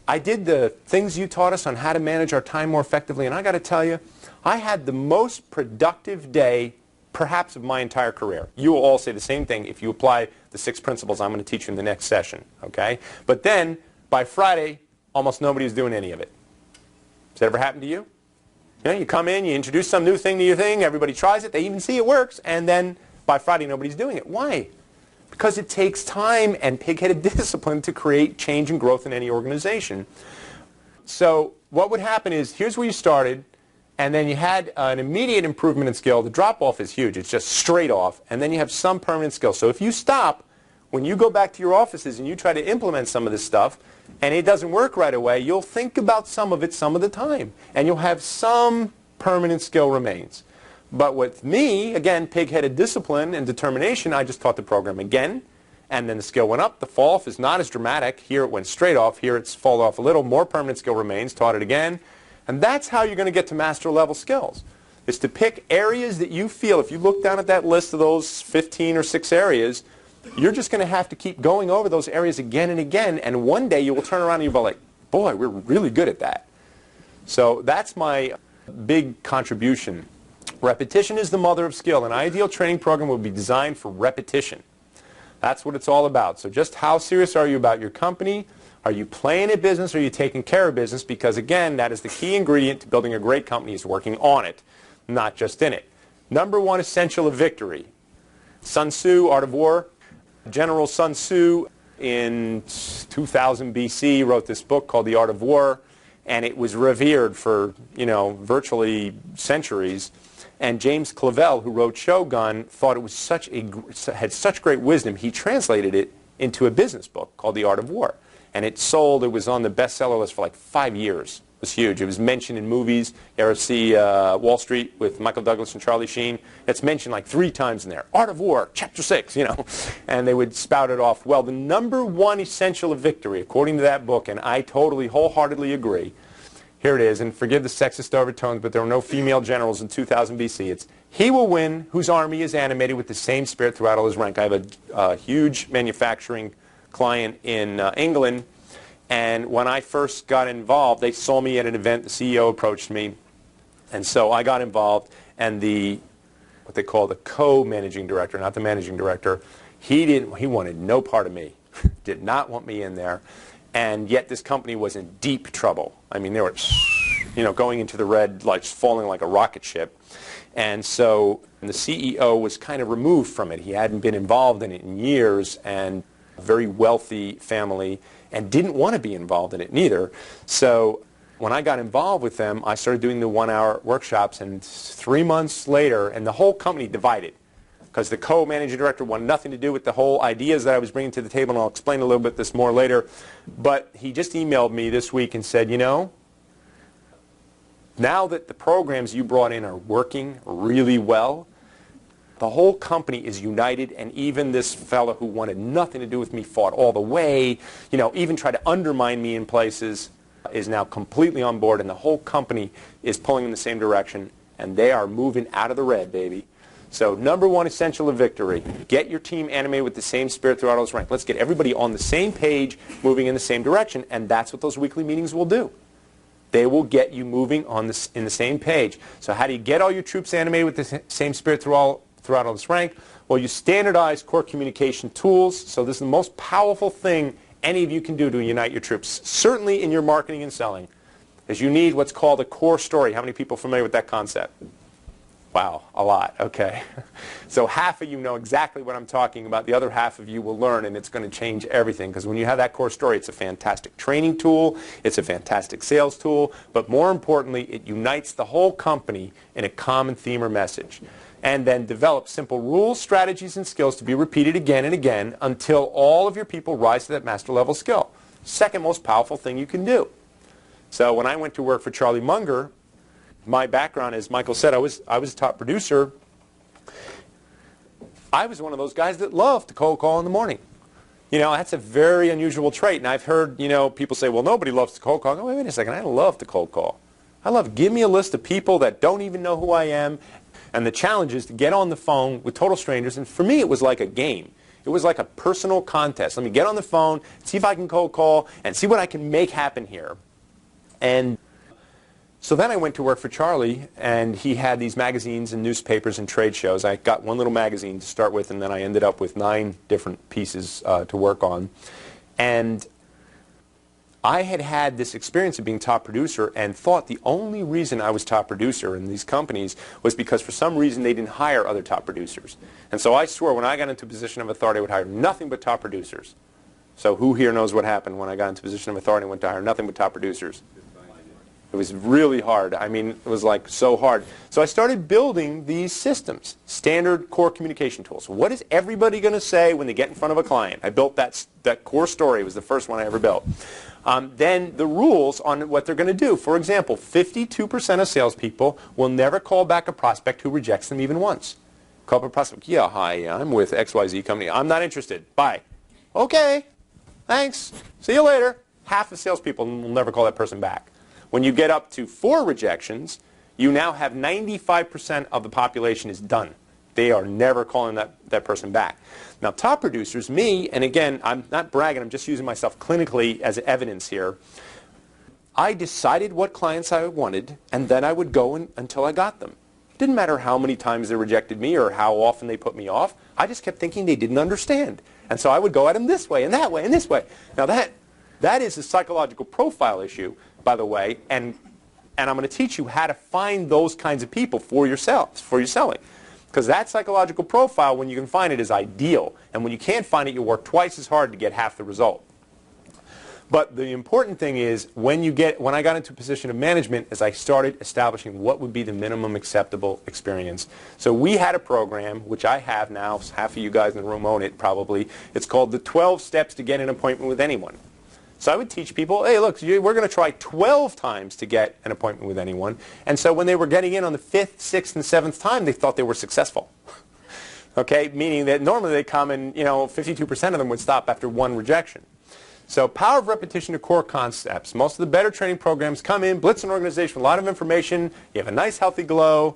I did the things you taught us on how to manage our time more effectively, and I got to tell you, I had the most productive day perhaps of my entire career. You will all say the same thing if you apply the 6 principles I'm going to teach you in the next session, okay? But then, by Friday, almost nobody's doing any of it. Has that ever happened to you? You come in, you introduce some new thing to your thing, everybody tries it, they even see it works, and then by Friday nobody's doing it. Why? Because it takes time and pig-headed discipline to create change and growth in any organization. So what would happen is, here's where you started, and then you had an immediate improvement in skill. The drop-off is huge. It's just straight off, and then you have some permanent skill. So if you stop, when you go back to your offices and you try to implement some of this stuff, and it doesn't work right away, you'll think about some of it some of the time, and you'll have some permanent skill remains. But with me, again, pig-headed discipline and determination, I just taught the program again, and then the skill went up. The fall-off is not as dramatic. Here it went straight off. Here it's fall off a little. More permanent skill remains. Taught it again. And that's how you're going to get to master-level skills, is to pick areas that you feel, if you look down at that list of those 15 or 6 areas, you're just going to have to keep going over those areas again and again, and one day you will turn around and you'll be like, boy, we're really good at that. So that's my big contribution. Repetition is the mother of skill. An ideal training program will be designed for repetition. That's what it's all about. So just how serious are you about your company? Are you playing a business, or are you taking care of business? Because again, that is the key ingredient to building a great company, is working on it, not just in it. Number 1 essential of victory. Sun Tzu, Art of War. General Sun Tzu in 2000 BC wrote this book called The Art of War, and it was revered for, virtually centuries. And James Clavell, who wrote Shogun, thought it was had such great wisdom, he translated it into a business book called The Art of War. And it was on the bestseller list for like 5 years. It was huge. It was mentioned in movies. You ever see Wall Street with Michael Douglas and Charlie Sheen? It's mentioned like 3 times in there. Art of War, Chapter 6, And they would spout it off. Well, the number 1 essential of victory, according to that book, and I totally, wholeheartedly agree, here it is, and forgive the sexist overtones, but there were no female generals in 2000 BC. It's, he will win whose army is animated with the same spirit throughout all his rank. I have a huge manufacturing client in England, and when I first got involved, they saw me at an event, the CEO approached me, and so I got involved, and what they call the co-managing director, not the managing director, he wanted no part of me, did not want me in there, and yet this company was in deep trouble. I mean, they were, going into the red, like falling like a rocket ship. And so the CEO was kind of removed from it. He hadn't been involved in it in years, and a very wealthy family, and didn't want to be involved in it neither. So when I got involved with them, I started doing the 1-hour workshops, and 3 months later, and the whole company divided, because the co-managing director wanted nothing to do with the whole ideas that I was bringing to the table, and I'll explain a little bit this more later. But he just emailed me this week and said, now that the programs you brought in are working really well, the whole company is united, and even this fellow who wanted nothing to do with me fought all the way, even tried to undermine me in places, is now completely on board, and the whole company is pulling in the same direction, and they are moving out of the red, baby. So number 1 essential of victory, get your team animated with the same spirit throughout all its rank. Let's get everybody on the same page, moving in the same direction, and that's what those weekly meetings will do. They will get you moving in the same page. So how do you get all your troops animated with the same spirit throughout all this rank? Well, you standardize core communication tools. So this is the most powerful thing any of you can do to unite your troops, certainly in your marketing and selling, is you need what's called a core story. How many people are familiar with that concept? Wow, a lot. Okay. So half of you know exactly what I'm talking about. The other half of you will learn, and it's going to change everything, because when you have that core story, it's a fantastic training tool, it's a fantastic sales tool, but more importantly, it unites the whole company in a common theme or message. And then develop simple rules, strategies, and skills to be repeated again and again until all of your people rise to that master level skill. Second most powerful thing you can do. So when I went to work for Charlie Munger, my background, as Michael said, I was a top producer. I was one of those guys that loved to cold call in the morning. You know, that's a very unusual trait. And I've heard, you know, people say, well, nobody loves to cold call. I go, wait a second, I love to cold call. Give me a list of people that don't even know who I am. And the challenge is to get on the phone with total strangers. And for me, it was like a game. It was like a personal contest. Let me get on the phone, see if I can cold call, and see what I can make happen here. And so then I went to work for Charlie, and he had these magazines and newspapers and trade shows. I got one little magazine to start with, and then I ended up with 9 different pieces to work on. And I had had this experience of being top producer and thought the only reason I was top producer in these companies was because for some reason they didn't hire other top producers. And so I swore when I got into a position of authority I would hire nothing but top producers. So who here knows what happened when I got into a position of authority and went to hire nothing but top producers? It was really hard. I mean, it was like so hard. So I started building these systems, standard core communication tools. What is everybody going to say when they get in front of a client? I built that core story. It was the first one I ever built. Then the rules on what they're going to do. For example, 52% of salespeople will never call back a prospect who rejects them even once. Call up a prospect, yeah, hi, I'm with XYZ company. I'm not interested. Bye. Okay, thanks. See you later. Half of salespeople will never call that person back. When you get up to 4 rejections, you now have 95% of the population is done. They are never calling that person back. Now, top producers, me, and again, I'm not bragging, I'm just using myself clinically as evidence here. I decided what clients I wanted, and then I would go until I got them. It didn't matter how many times they rejected me or how often they put me off. I just kept thinking they didn't understand. And so I would go at them this way and that way and this way. Now, that is a psychological profile issue, by the way, and I'm going to teach you how to find those kinds of people for yourselves, for your selling. Because that psychological profile, when you can find it, is ideal. And when you can't find it, you work twice as hard to get half the result. But the important thing is, when I got into a position of management, is I started establishing what would be the minimum acceptable experience. So we had a program, which I have now, half of you guys in the room own it probably. It's called the 12 Steps to Get an Appointment with Anyone. So I would teach people, hey, look, we're going to try 12 times to get an appointment with anyone. And so when they were getting in on the 5th, 6th, and 7th time, they thought they were successful. Okay, meaning that normally they come and, 52% of them would stop after 1 rejection. So power of repetition to core concepts. Most of the better training programs come in, blitz an organization with a lot of information. You have a nice, healthy glow,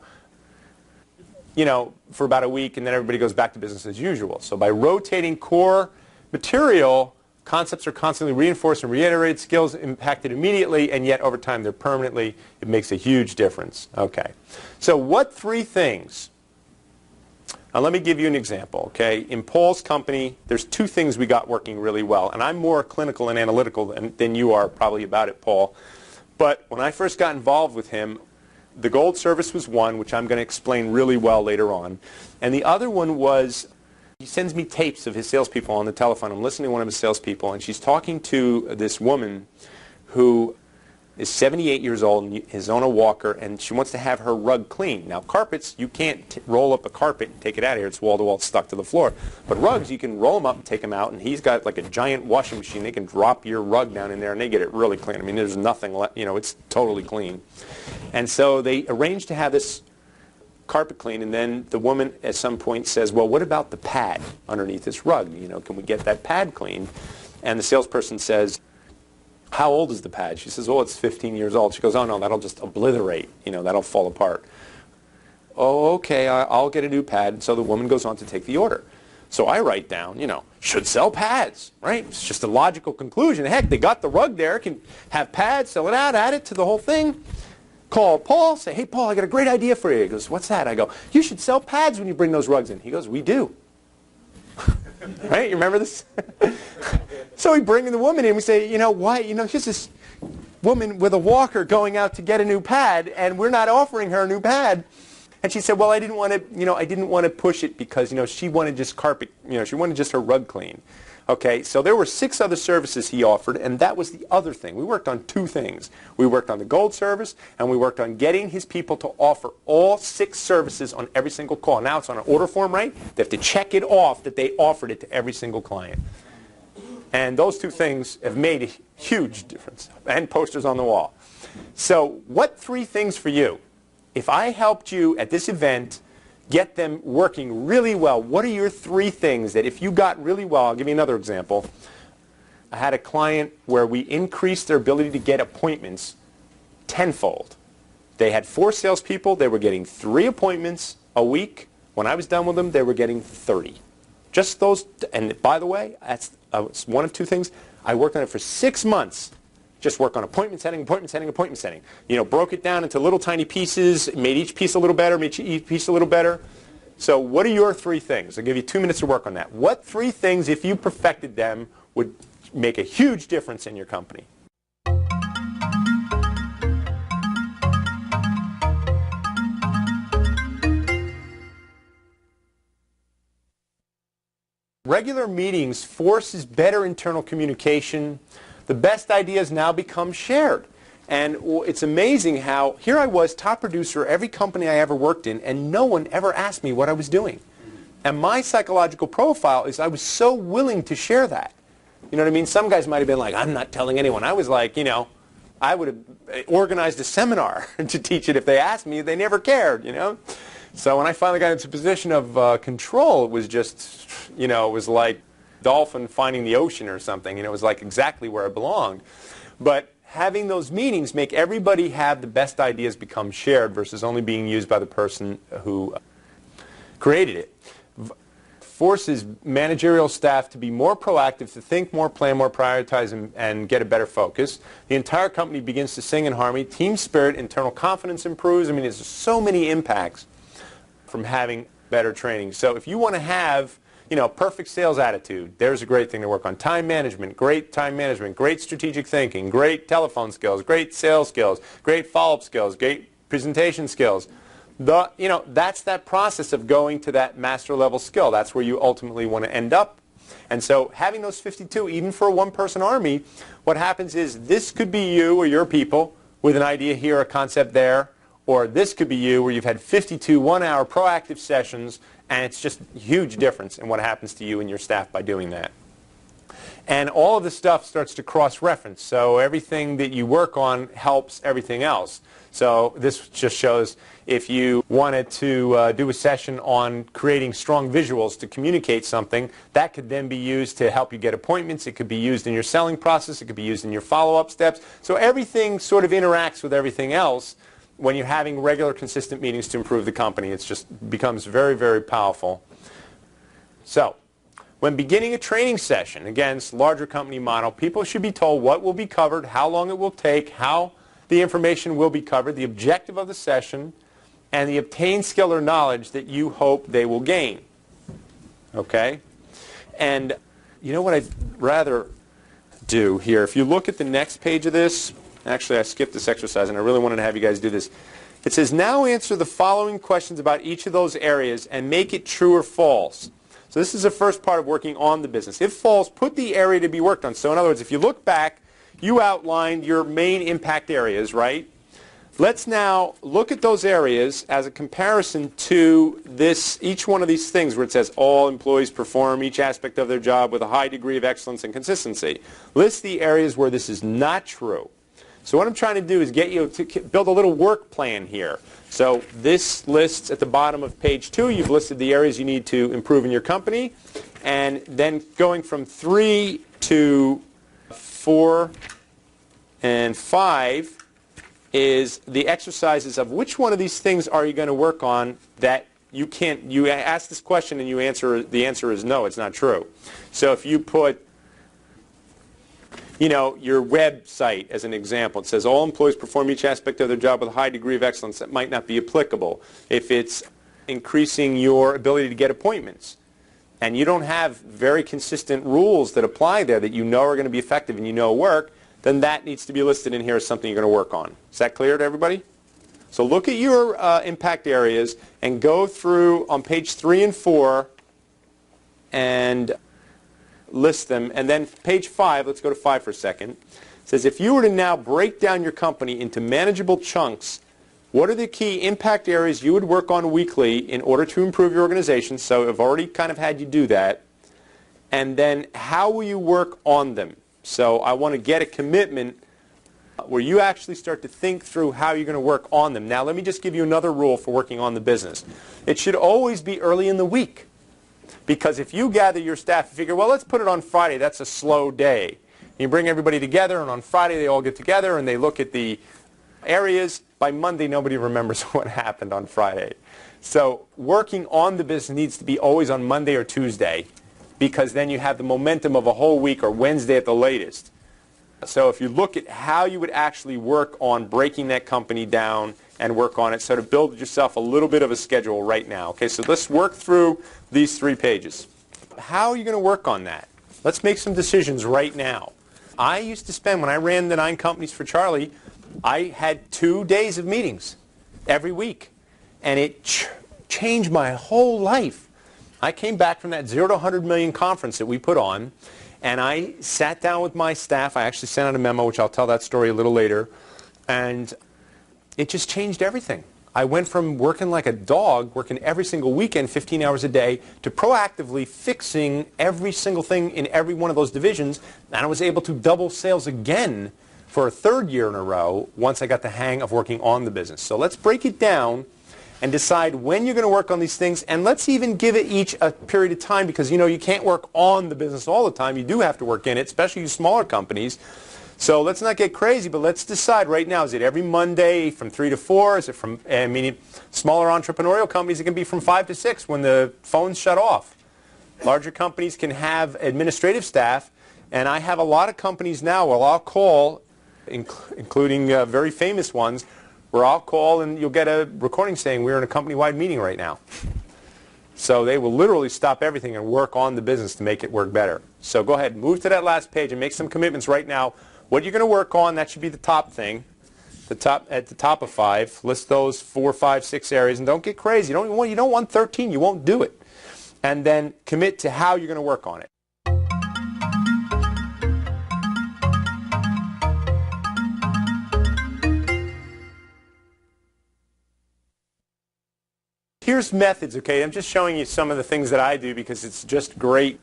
for about a week, and then everybody goes back to business as usual. So by rotating core material, concepts are constantly reinforced and reiterated, skills impacted immediately, and yet over time they're permanently. It makes a huge difference. Okay. So what 3 things? Now let me give you an example. Okay. In Paul's company, there's 2 things we got working really well, and I'm more clinical and analytical than you are probably about it, Paul. But when I first got involved with him, the gold service was one, which I'm going to explain really well later on, and the other one was, he sends me tapes of his salespeople on the telephone. I'm listening to one of his salespeople, and she's talking to this woman who is 78 years old and is on a walker, and she wants to have her rug cleaned. Now, carpets, you can't roll up a carpet and take it out of here. It's wall-to-wall stuck to the floor. But rugs, you can roll them up and take them out, and he's got like a giant washing machine. They can drop your rug down in there, and they get it really clean. I mean, there's nothing left. It's totally clean. And so they arranged to have this carpet clean, and then the woman at some point says, well, what about the pad underneath this rug? Can we get that pad cleaned? And the salesperson says, how old is the pad? She says, oh, it's 15 years old. She goes, oh, no, that'll just obliterate. That'll fall apart. Oh, okay, I'll get a new pad. And so the woman goes on to take the order. So I write down, should sell pads, right? It's just a logical conclusion. Heck, they got the rug there, can have pads, sell it out, add it to the whole thing. Call Paul, say, hey, Paul, I got a great idea for you. He goes, what's that? I go, you should sell pads when you bring those rugs in. He goes, we do. Right? You remember this? So we bring the woman in. We say, why? Here's this woman with a walker going out to get a new pad, and we're not offering her a new pad. And she said, well, I didn't want to push it because, she wanted just carpet, she wanted just her rug clean. Okay, so there were 6 other services he offered, and that was the other thing. We worked on 2 things. We worked on the gold service, and we worked on getting his people to offer all 6 services on every single call. Now it's on an order form, right? They have to check it off that they offered it to every single client. And those 2 things have made a huge difference, and posters on the wall. So what 3 things for you? if I helped you at this event get them working really well, what are your 3 things that if you got really well, I'll give you another example. I had a client where we increased their ability to get appointments tenfold. They had 4 salespeople. They were getting 3 appointments a week. When I was done with them, they were getting 30. Just those. And by the way, that's one of 2 things. I worked on it for 6 months. Just work on appointment setting, appointment setting, appointment setting. Broke it down into little tiny pieces, made each piece a little better, made each piece a little better. So what are your 3 things? I'll give you 2 minutes to work on that. What 3 things, if you perfected them, would make a huge difference in your company? Regular meetings forces better internal communication. The best ideas now become shared. And it's amazing how, here I was, top producer of every company I ever worked in, and no one ever asked me what I was doing. And my psychological profile is I was so willing to share that. You know what I mean? Some guys might have been like, I'm not telling anyone. I was like, I would have organized a seminar to teach it if they asked me. They never cared, So when I finally got into a position of control, it was just, it was like dolphin finding the ocean or something. It was like exactly where I belonged. But having those meetings make everybody have the best ideas become shared versus only being used by the person who created it. Forces managerial staff to be more proactive, to think more, plan more, prioritize, and get a better focus. The entire company begins to sing in harmony. Team spirit, internal confidence improves. I mean, there's so many impacts from having better training. So if you want to have, perfect sales attitude, there's a great thing to work on. Time management, great strategic thinking, great telephone skills, great sales skills, great follow-up skills, great presentation skills. That's that process of going to that master level skill. That's where you ultimately want to end up. And so having those 52, even for a 1-person army, what happens is this could be you or your people with an idea here, a concept there, or this could be you where you've had 52 1-hour proactive sessions, and it's just a huge difference in what happens to you and your staff by doing that. And all of this stuff starts to cross-reference. So everything that you work on helps everything else. So this just shows if you wanted to do a session on creating strong visuals to communicate something, that could then be used to help you get appointments. It could be used in your selling process. It could be used in your follow-up steps. So everything sort of interacts with everything else when you're having regular, consistent meetings to improve the company. It just becomes very, very powerful. So when beginning a training session, again, it's a larger company model, people should be told what will be covered, how long it will take, how the information will be covered, the objective of the session, and the obtained skill or knowledge that you hope they will gain. Okay? And you know what I'd rather do here? If you look at the next page of this, actually I skipped this exercise and I really wanted to have you guys do this. It says, now answer the following questions about each of those areas and make it true or false. So this is the first part of working on the business. If false, put the area to be worked on. So in other words, if you look back, you outlined your main impact areas, right? Let's now look at those areas as a comparison to each one of these things where it says all employees perform each aspect of their job with a high degree of excellence and consistency. List the areas where this is not true. So what I'm trying to do is get you to build a little work plan here. So this lists at the bottom of page 2, you've listed the areas you need to improve in your company. And then going from 3 to 4 and 5 is the exercises of which one of these things are you going to work on that you can't. You ask this question and the answer is no, it's not true. So if you put your website as an example. It says all employees perform each aspect of their job with a high degree of excellence. That might not be applicable. If it's increasing your ability to get appointments, and you don't have very consistent rules that apply there that you know are going to be effective and you know work, then that needs to be listed in here as something you're going to work on. Is that clear to everybody? So look at your impact areas and go through on page 3 and 4 and list them. And then page 5, let's go to 5 for a second, says if you were to now break down your company into manageable chunks, what are the key impact areas you would work on weekly in order to improve your organization? So I've already kind of had you do that. And then how will you work on them? So I want to get a commitment where you actually start to think through how you're going to work on them. Now, let me just give you another rule for working on the business. It should always be early in the week. Because if you gather your staff and figure, well, let's put it on Friday, that's a slow day. You bring everybody together, and on Friday they all get together and they look at the areas. By Monday, nobody remembers what happened on Friday. So working on the business needs to be always on Monday or Tuesday, because then you have the momentum of a whole week, or Wednesday at the latest. So if you look at how you would actually work on breaking that company down and work on it, so to build yourself a little bit of a schedule right now. Okay, so let's work through these 3 pages. How are you going to work on that? Let's make some decisions right now. I used to spend, when I ran the 9 companies for Charlie, I had 2 days of meetings every week. And it changed my whole life. I came back from that 0 to 100 million conference that we put on, and I sat down with my staff. I actually sent out a memo, which I'll tell that story a little later, and it just changed everything. I went from working like a dog, working every single weekend, 15 hours a day, to proactively fixing every single thing in every one of those divisions, and I was able to double sales again for a 3rd year in a row once I got the hang of working on the business. So let's break it down and decide when you're going to work on these things, and let's even give it each a period of time, because you can't work on the business all the time. You do have to work in it, especially you smaller companies. So let's not get crazy, but let's decide right now. Is it every Monday from 3 to 4? Is it from, smaller entrepreneurial companies, it can be from 5 to 6 when the phones shut off. Larger companies can have administrative staff, and I have a lot of companies now where I'll call, including very famous ones, where I'll call and you'll get a recording saying we're in a company-wide meeting right now. So they will literally stop everything and work on the business to make it work better. So go ahead, move to that last page and make some commitments right now. What you're going to work on, that should be the top thing, at the top of 5. List those 4, 5, 6 areas, and don't get crazy. You don't want 13. You won't do it. And then commit to how you're going to work on it. Here's methods, okay? I'm just showing you some of the things that I do because it's just great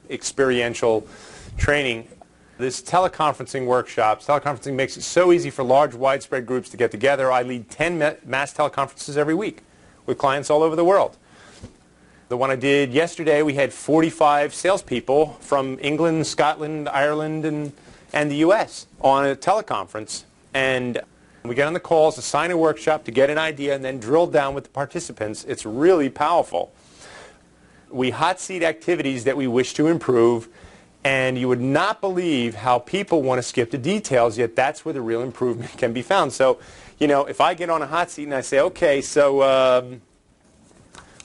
experiential training. This teleconferencing workshops, teleconferencing makes it so easy for large, widespread groups to get together. I lead 10 mass teleconferences every week with clients all over the world. The one I did yesterday, we had 45 salespeople from England, Scotland, Ireland, and the U.S. on a teleconference. And we get on the calls, assign a workshop to get an idea, and then drill down with the participants. It's really powerful. We hot seat activities that we wish to improve, and you would not believe how people want to skip the details, yet that's where the real improvement can be found. So, if I get on a hot seat and I say, okay, so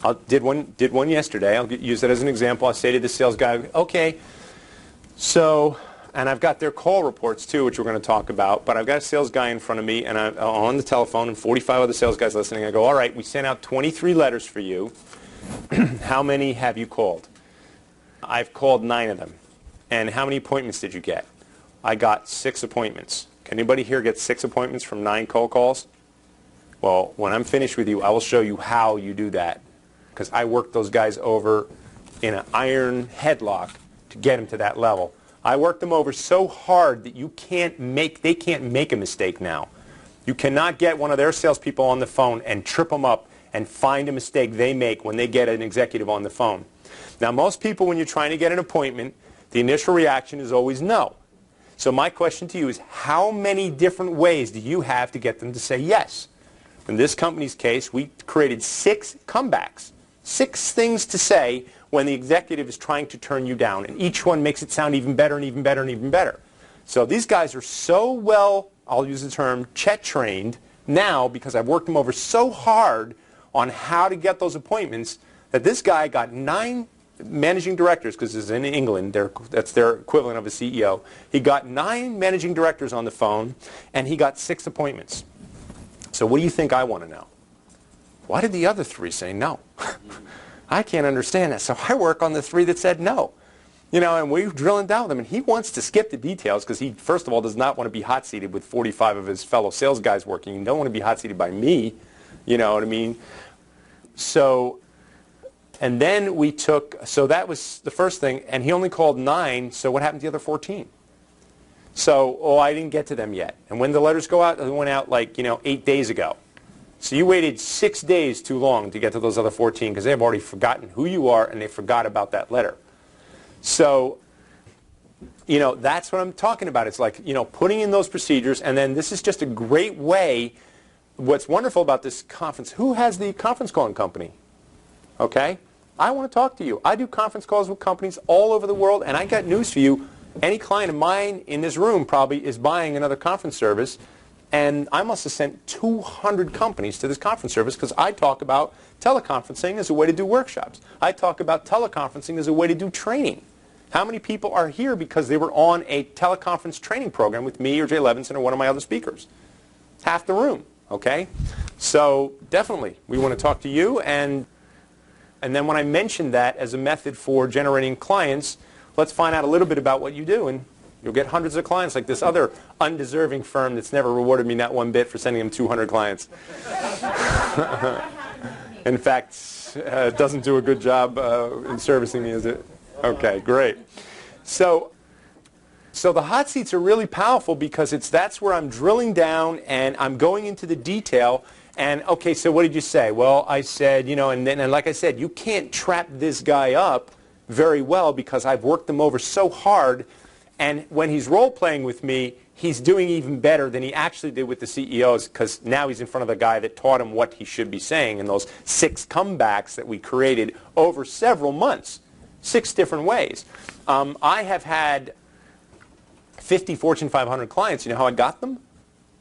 I did one yesterday. I'll use that as an example. I say to the sales guy, okay, so... And I've got their call reports, too, which we're going to talk about. But I've got a sales guy in front of me, and I'm on the telephone, and 45 other sales guys listening. I go, all right, we sent out 23 letters for you. How many have you called? I've called 9 of them. And how many appointments did you get? I got 6 appointments. Can anybody here get 6 appointments from 9 cold calls? Well, when I'm finished with you, I will show you how you do that. Because I worked those guys over in an iron headlock to get them to that level. I worked them over so hard that they can't make a mistake now. You cannot get one of their salespeople on the phone and trip them up and find a mistake they make when they get an executive on the phone. Now, most people, when you're trying to get an appointment, the initial reaction is always no. So my question to you is, how many different ways do you have to get them to say yes? In this company's case, we created 6 comebacks, 6 things to say when the executive is trying to turn you down, and each one makes it sound even better and even better and even better. So these guys are so well, I'll use the term, Chet trained now, because I've worked them over so hard on how to get those appointments, that this guy got 9 managing directors, because it's in England, that's their equivalent of a CEO. He got 9 managing directors on the phone, and he got 6 appointments. So what do you think I want to know? Why did the other 3 say no? I can't understand that. So I work on the 3 that said no. And we're drilling down with him. And he wants to skip the details because he, first of all, does not want to be hot-seated with 45 of his fellow sales guys working. He don't want to be hot-seated by me. You know what I mean? So, and then we took, so that was the first thing. And he only called 9. So what happened to the other 14? So, oh, I didn't get to them yet. And when the letters go out, they went out like, 8 days ago. So you waited 6 days too long to get to those other 14 because they've already forgotten who you are and they forgot about that letter. So, that's what I'm talking about. It's like, putting in those procedures, and then this is just a great way. What's wonderful about this conference, who has the conference calling company? Okay? I want to talk to you. I do conference calls with companies all over the world, and I got news for you. Any client of mine in this room probably is buying another conference service, and I must have sent 200 companies to this conference service because I talk about teleconferencing as a way to do workshops. I talk about teleconferencing as a way to do training. How many people are here because they were on a teleconference training program with me or Jay Levinson or one of my other speakers? Half the room, okay? So definitely, we want to talk to you, and then when I mentioned that as a method for generating clients, let's find out a little bit about what you do, and you'll get hundreds of clients like this other undeserving firm that's never rewarded me not one bit for sending them 200 clients. In fact, doesn't do a good job in servicing me, is it? Okay, great. So the hot seats are really powerful because that's where I'm drilling down and I'm going into the detail. And okay, so what did you say? Well, I said, and like I said, you can't trap this guy up very well because I've worked him over so hard. And when he's role-playing with me, he's doing even better than he actually did with the CEOs because now he's in front of the guy that taught him what he should be saying in those 6 comebacks that we created over several months. 6 different ways. I have had 50 Fortune 500 clients. You know how I got them?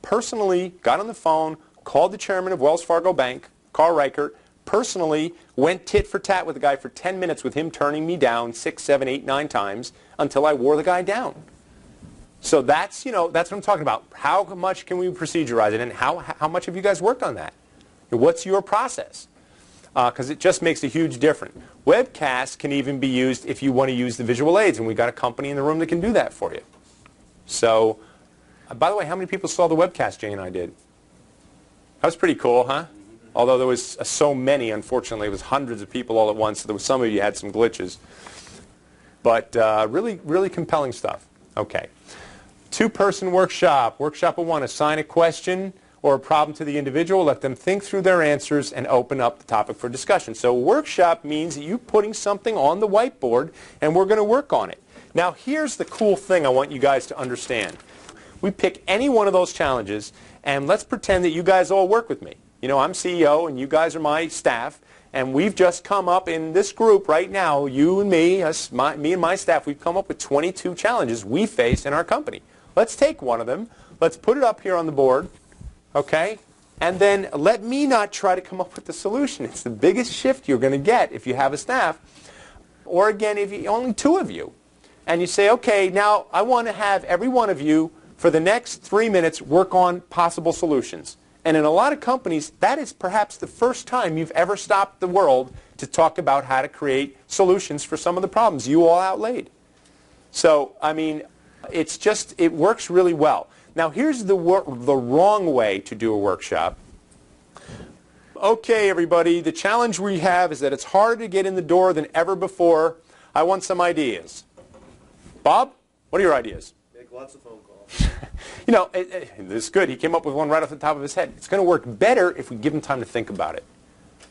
Personally, got on the phone, called the chairman of Wells Fargo Bank, Carl Reichert, personally went tit for tat with the guy for 10 minutes with him turning me down 6, 7, 8, 9 times until I wore the guy down. So that's what I'm talking about. How much can we procedurize it, and how much have you guys worked on that? What's your process? Because it just makes a huge difference. Webcasts can even be used if you want to use the visual aids, and we've got a company in the room that can do that for you. So, by the way, how many people saw the webcast Jay and I did? That was pretty cool, huh? Although there was so many, unfortunately, it was hundreds of people all at once, so there was some of you had some glitches. But really, really compelling stuff. Okay. 2-person workshop. Workshop 1, assign a question or a problem to the individual, let them think through their answers, and open up the topic for discussion. So workshop means that you're putting something on the whiteboard, and we're going to work on it. Now, here's the cool thing I want you guys to understand. We pick any one of those challenges, and let's pretend that you guys all work with me. I'm CEO, and you guys are my staff, and we've just come up in this group right now, you and me, me and my staff, we've come up with 22 challenges we face in our company. Let's take one of them. Let's put it up here on the board. Okay? And then let me not try to come up with the solution. It's the biggest shift you're going to get if you have a staff. Or again, if you only 2 of you. And you say, okay, now I want to have every one of you for the next 3 minutes work on possible solutions. And in a lot of companies, that is perhaps the first time you've ever stopped the world to talk about how to create solutions for some of the problems you all outlaid. So, I mean, it works really well. Now, here's the wrong way to do a workshop. Okay, everybody, the challenge we have is that it's harder to get in the door than ever before. I want some ideas. Bob, what are your ideas? Make lots of phone calls. This is good. He came up with one right off the top of his head. It's going to work better if we give him time to think about it.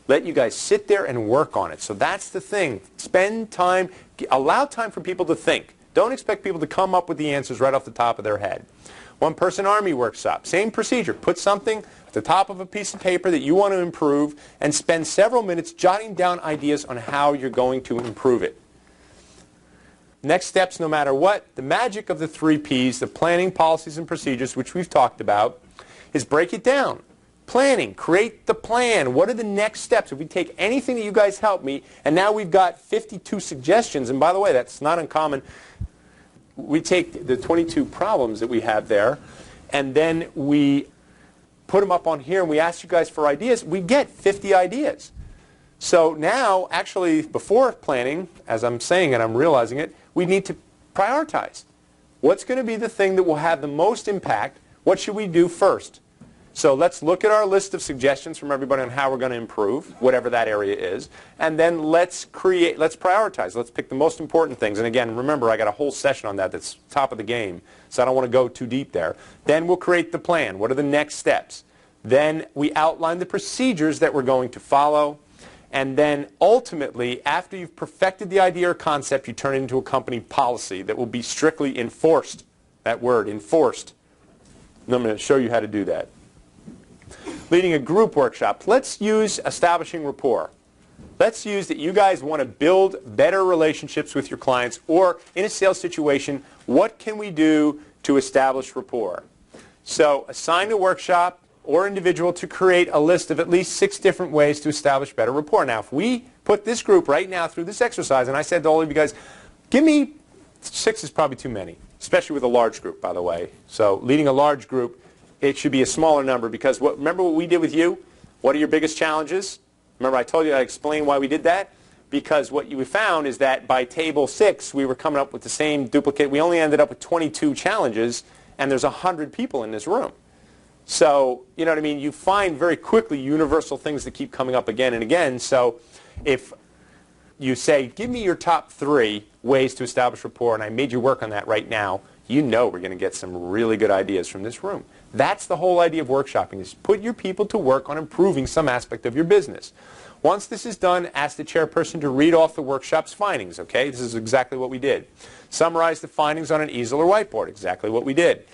Let you guys sit there and work on it. So that's the thing. Spend time. Allow time for people to think. Don't expect people to come up with the answers right off the top of their head. 1-person army workshop. Same procedure. Put something at the top of a piece of paper that you want to improve and spend several minutes jotting down ideas on how you're going to improve it. Next steps, no matter what, the magic of the 3 Ps, the planning, policies, and procedures, which we've talked about, is break it down. Planning, create the plan. What are the next steps? If we take anything that you guys help me, and now we've got 52 suggestions, and by the way, that's not uncommon. We take the 22 problems that we have there, and then we put them up on here, and we ask you guys for ideas. We get 50 ideas. So now, actually, before planning, as I'm saying it, I'm realizing it, we need to prioritize. What's going to be the thing that will have the most impact? What should we do first? So let's look at our list of suggestions from everybody on how we're going to improve, whatever that area is, and then let's prioritize. Let's pick the most important things. And again, remember, I got a whole session on that that's top of the game, so I don't want to go too deep there. Then we'll create the plan. What are the next steps? Then we outline the procedures that we're going to follow. And then ultimately, after you've perfected the idea or concept, you turn it into a company policy that will be strictly enforced. That word, enforced. And I'm going to show you how to do that. Leading a group workshop, let's use establishing rapport. Let's use that you guys want to build better relationships with your clients, or in a sales situation, what can we do to establish rapport? So assign a workshop or individual to create a list of at least 6 different ways to establish better rapport. Now, if we put this group right now through this exercise, and I said to all of you guys, give me 6 is probably too many, especially with a large group, by the way. So leading a large group, it should be a smaller number, because remember what we did with you? What are your biggest challenges? Remember I told you I explained why we did that? Because what you found is that by table 6, we were coming up with the same duplicate. We only ended up with 22 challenges, and there's 100 people in this room. So, you know what I mean? You find very quickly universal things that keep coming up again and again. So if you say, give me your top 3 ways to establish rapport, and I made you work on that right now, you know we're going to get some really good ideas from this room. That's the whole idea of workshopping, is put your people to work on improving some aspect of your business. Once this is done, ask the chairperson to read off the workshop's findings, okay? This is exactly what we did. Summarize the findings on an easel or whiteboard, exactly what we did.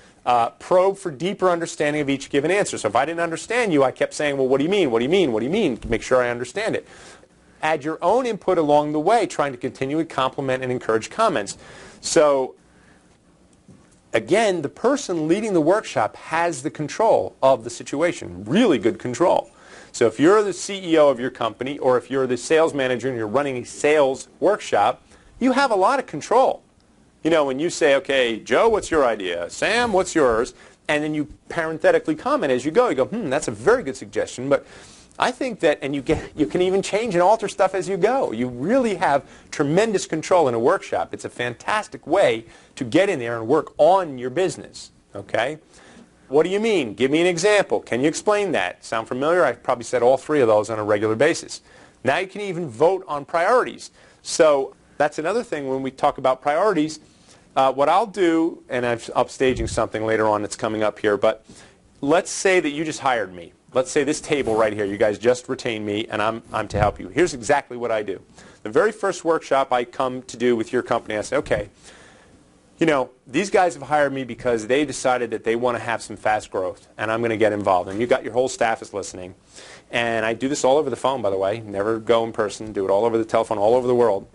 Probe for deeper understanding of each given answer. So if I didn't understand you, I kept saying, well, what do you mean? What do you mean? What do you mean? Make sure I understand it. Add your own input along the way, trying to continually compliment and encourage comments. So again, the person leading the workshop has the control of the situation, really good control. So if you're the CEO of your company, or if you're the sales manager and you're running a sales workshop, you have a lot of control. You know, when you say, okay, Joe, what's your idea? Sam, what's yours? And then you parenthetically comment as you go. You go, that's a very good suggestion, but I think that, and you can even change and alter stuff as you go. You really have tremendous control in a workshop. It's a fantastic way to get in there and work on your business, okay? What do you mean? Give me an example. Can you explain that? Sound familiar? I've probably said all 3 of those on a regular basis. Now you can even vote on priorities. So that's another thing when we talk about priorities. What I'll do, and I'm upstaging something later on that's coming up here, but let's say that you just hired me. Let's say this table right here, you guys just retained me, and I'm to help you. Here's exactly what I do. The very first workshop I come to do with your company, I say, okay, you know, these guys have hired me because they decided that they want to have some fast growth, and I'm going to get involved. And you got your whole staff is listening. And I do this all over the phone, by the way. Never go in person. Do it all over the telephone, all over the world.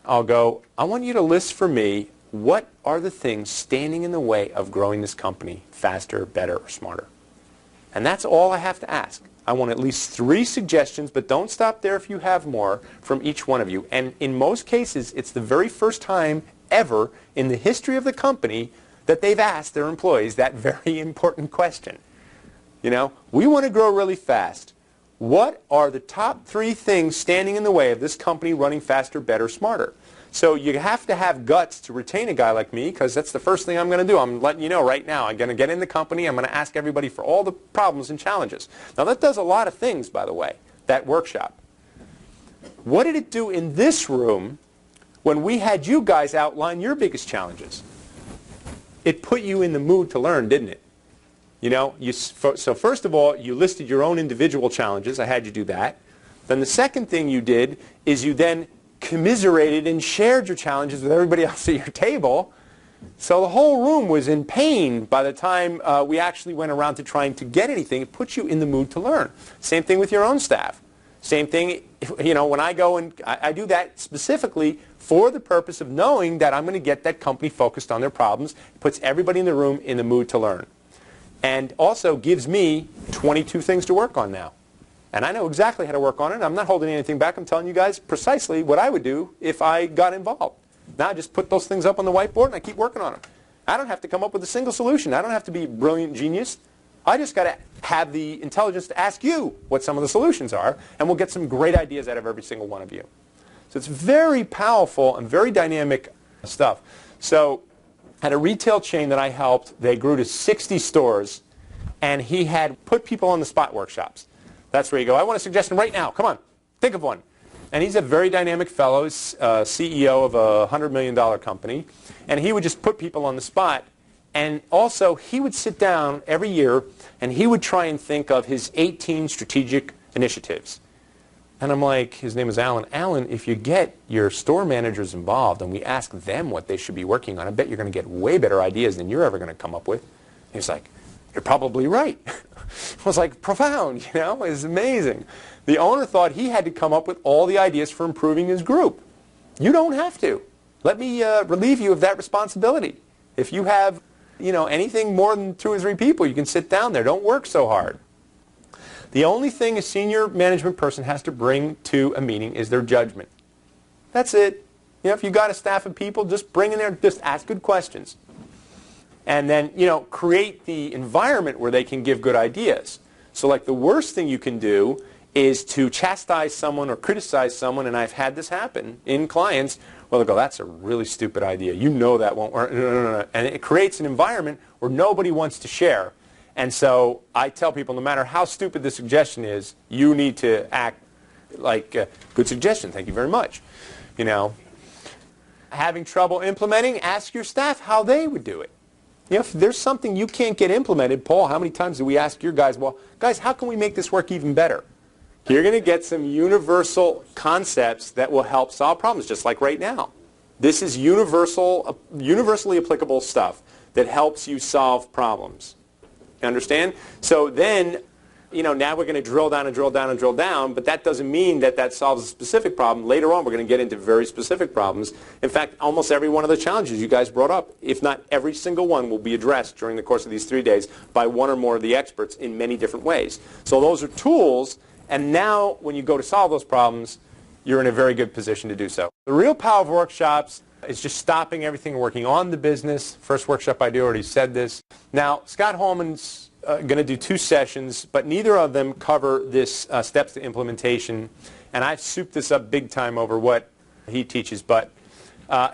I'll go, I want you to list for me, what are the things standing in the way of growing this company faster, better, or smarter? And that's all I have to ask. I want at least 3 suggestions, but don't stop there if you have more, from each one of you. And in most cases, it's the very first time ever in the history of the company that they've asked their employees that very important question. You know, we want to grow really fast. What are the top 3 things standing in the way of this company running faster, better, smarter? So you have to have guts to retain a guy like me, because that's the first thing I'm going to do. I'm letting you know right now. I'm going to get in the company. I'm going to ask everybody for all the problems and challenges. Now that does a lot of things, by the way, that workshop. What did it do in this room when we had you guys outline your biggest challenges? It put you in the mood to learn, didn't it? You know, so first of all, you listed your own individual challenges. I had you do that. Then the second thing you did is you then commiserated and shared your challenges with everybody else at your table. So the whole room was in pain by the time we actually went around to trying to get anything. It puts you in the mood to learn. Same thing with your own staff. Same thing, you know, when I go and I do that specifically for the purpose of knowing that I'm going to get that company focused on their problems. It puts everybody in the room in the mood to learn. And also gives me 22 things to work on now. And I know exactly how to work on it. I'm not holding anything back. I'm telling you guys precisely what I would do if I got involved. Now I just put those things up on the whiteboard and I keep working on them. I don't have to come up with a single solution. I don't have to be a brilliant genius. I just got to have the intelligence to ask you what some of the solutions are, and we'll get some great ideas out of every single one of you. So it's very powerful and very dynamic stuff. So at a retail chain that I helped, they grew to 60 stores and he had put people on the spot workshops. That's where you go, I want a suggestion right now. Come on, think of one. And he's a very dynamic fellow, CEO of a $100 million company. And he would just put people on the spot. And also, he would sit down every year, and he would try and think of his 18 strategic initiatives. And I'm like, his name is Alan. Alan, if you get your store managers involved and we ask them what they should be working on, I bet you're going to get way better ideas than you're ever going to come up with. And he's like, you're probably right. It was like profound, you know, it was amazing. The owner thought he had to come up with all the ideas for improving his group. You don't have to. Let me relieve you of that responsibility. If you have, you know, anything more than 2 or 3 people, you can sit down there. Don't work so hard. The only thing a senior management person has to bring to a meeting is their judgment. That's it. You know, if you got a staff of people, just bring in there, just ask good questions. And then, you know, create the environment where they can give good ideas. So like the worst thing you can do is to chastise someone or criticize someone, and I've had this happen in clients, well, they'll go, that's a really stupid idea. You know that won't work. No. And it creates an environment where nobody wants to share. And so I tell people, no matter how stupid the suggestion is, you need to act like, good suggestion, thank you very much. You know, having trouble implementing, ask your staff how they would do it. You know, if there's something you can't get implemented, Paul, how many times do we ask your guys, well, guys, how can we make this work even better? You're going to get some universal concepts that will help solve problems, just like right now. This is universally applicable stuff that helps you solve problems. You understand? So then, you know, now we're going to drill down and drill down and drill down, but that doesn't mean that that solves a specific problem. Later on, we're going to get into very specific problems. In fact, almost every one of the challenges you guys brought up, if not every single one, will be addressed during the course of these 3 days by one or more of the experts in many different ways. So those are tools, and now when you go to solve those problems, you're in a very good position to do so. The real power of workshops is just stopping everything and working on the business. First workshop I do, already said this. Now, Scott Holman's going to do 2 sessions, but neither of them cover this steps to implementation. And I've souped this up big time over what he teaches. But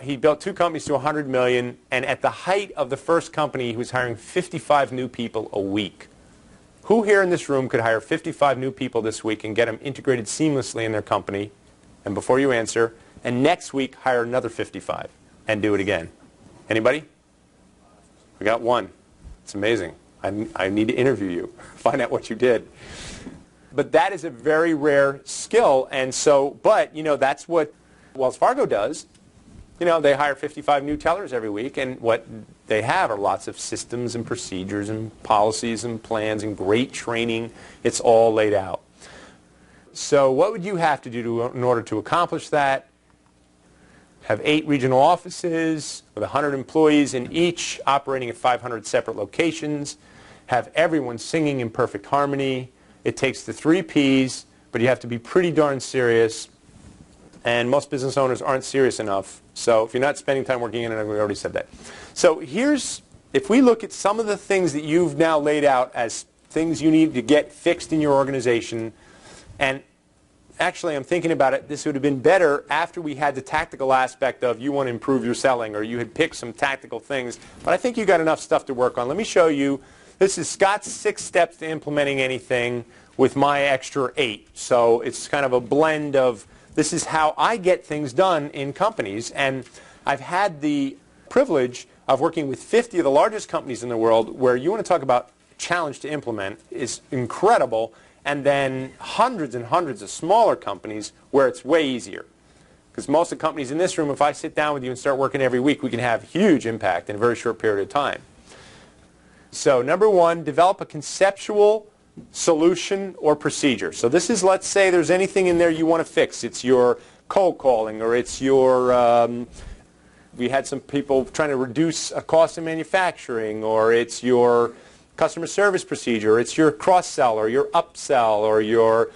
he built 2 companies to $100 million, and at the height of the first company, he was hiring 55 new people a week. Who here in this room could hire 55 new people this week and get them integrated seamlessly in their company? And before you answer, and next week hire another 55 and do it again? Anybody? We got 1. It's amazing. I need to interview you, find out what you did. But that is a very rare skill, and so, but, you know, that's what Wells Fargo does. You know, they hire 55 new tellers every week, and what they have are lots of systems and procedures and policies and plans and great training. It's all laid out. So what would you have to do in order to accomplish that? Have 8 regional offices with 100 employees in each, operating at 500 separate locations. Have everyone singing in perfect harmony. It takes the 3 Ps, but you have to be pretty darn serious. And most business owners aren't serious enough. So if you're not spending time working in it, we already said that. So here's, if we look at some of the things that you've now laid out as things you need to get fixed in your organization, and actually, I'm thinking about it, this would have been better after we had the tactical aspect of you want to improve your selling, or you had picked some tactical things. But I think you got enough stuff to work on. Let me show you. This is Scott's 6 steps to implementing anything with my extra 8. So it's kind of a blend of, this is how I get things done in companies. And I've had the privilege of working with 50 of the largest companies in the world, where you want to talk about challenge to implement is incredible. And then hundreds and hundreds of smaller companies where it's way easier. Because most of the companies in this room, if I sit down with you and start working every week, we can have huge impact in a very short period of time. So number 1, develop a conceptual solution or procedure. So this is, let's say there's anything in there you want to fix. It's your cold calling, or it's your, we had some people trying to reduce a cost in manufacturing, or it's your customer service procedure, it's your cross-sell or your upsell or your,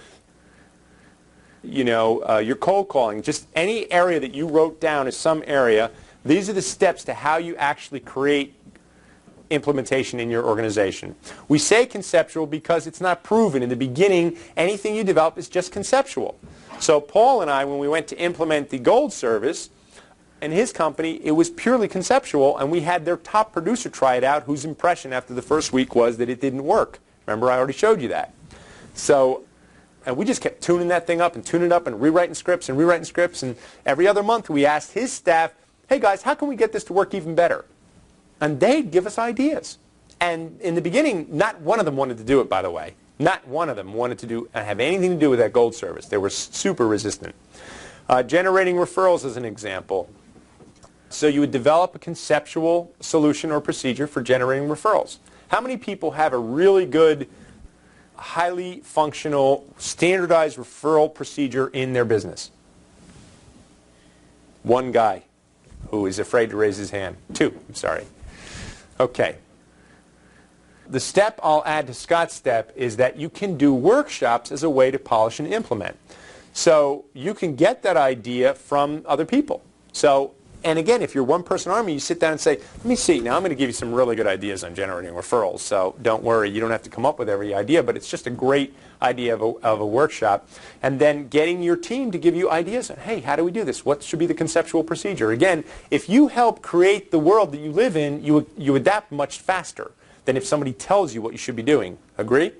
you know, your cold calling. Just any area that you wrote down as some area. These are the steps to how you actually create implementation in your organization. We say conceptual because it's not proven. In the beginning, anything you develop is just conceptual. So Paul and I, when we went to implement the gold service, in his company, it was purely conceptual, and we had their top producer try it out, whose impression after the first week was that it didn't work. Remember, I already showed you that. So, and we just kept tuning that thing up and tuning it up and rewriting scripts, and every other month we asked his staff, hey guys, how can we get this to work even better? And they'd give us ideas. And in the beginning, not one of them wanted to do it, by the way. Not one of them wanted to have anything to do with that gold service. They were super resistant. Generating referrals is an example. So you would develop a conceptual solution or procedure for generating referrals. How many people have a really good, highly functional, standardized referral procedure in their business? One guy who is afraid to raise his hand. Two, I'm sorry. Okay. The step I'll add to Scott's step is that you can do workshops as a way to polish and implement. So you can get that idea from other people. So, and again, if you're one-person army, you sit down and say, let me see, now I'm going to give you some really good ideas on generating referrals. So don't worry, you don't have to come up with every idea, but it's just a great idea of a workshop. And then getting your team to give you ideas on, hey, how do we do this? What should be the conceptual procedure? Again, if you help create the world that you live in, you adapt much faster than if somebody tells you what you should be doing. Agree?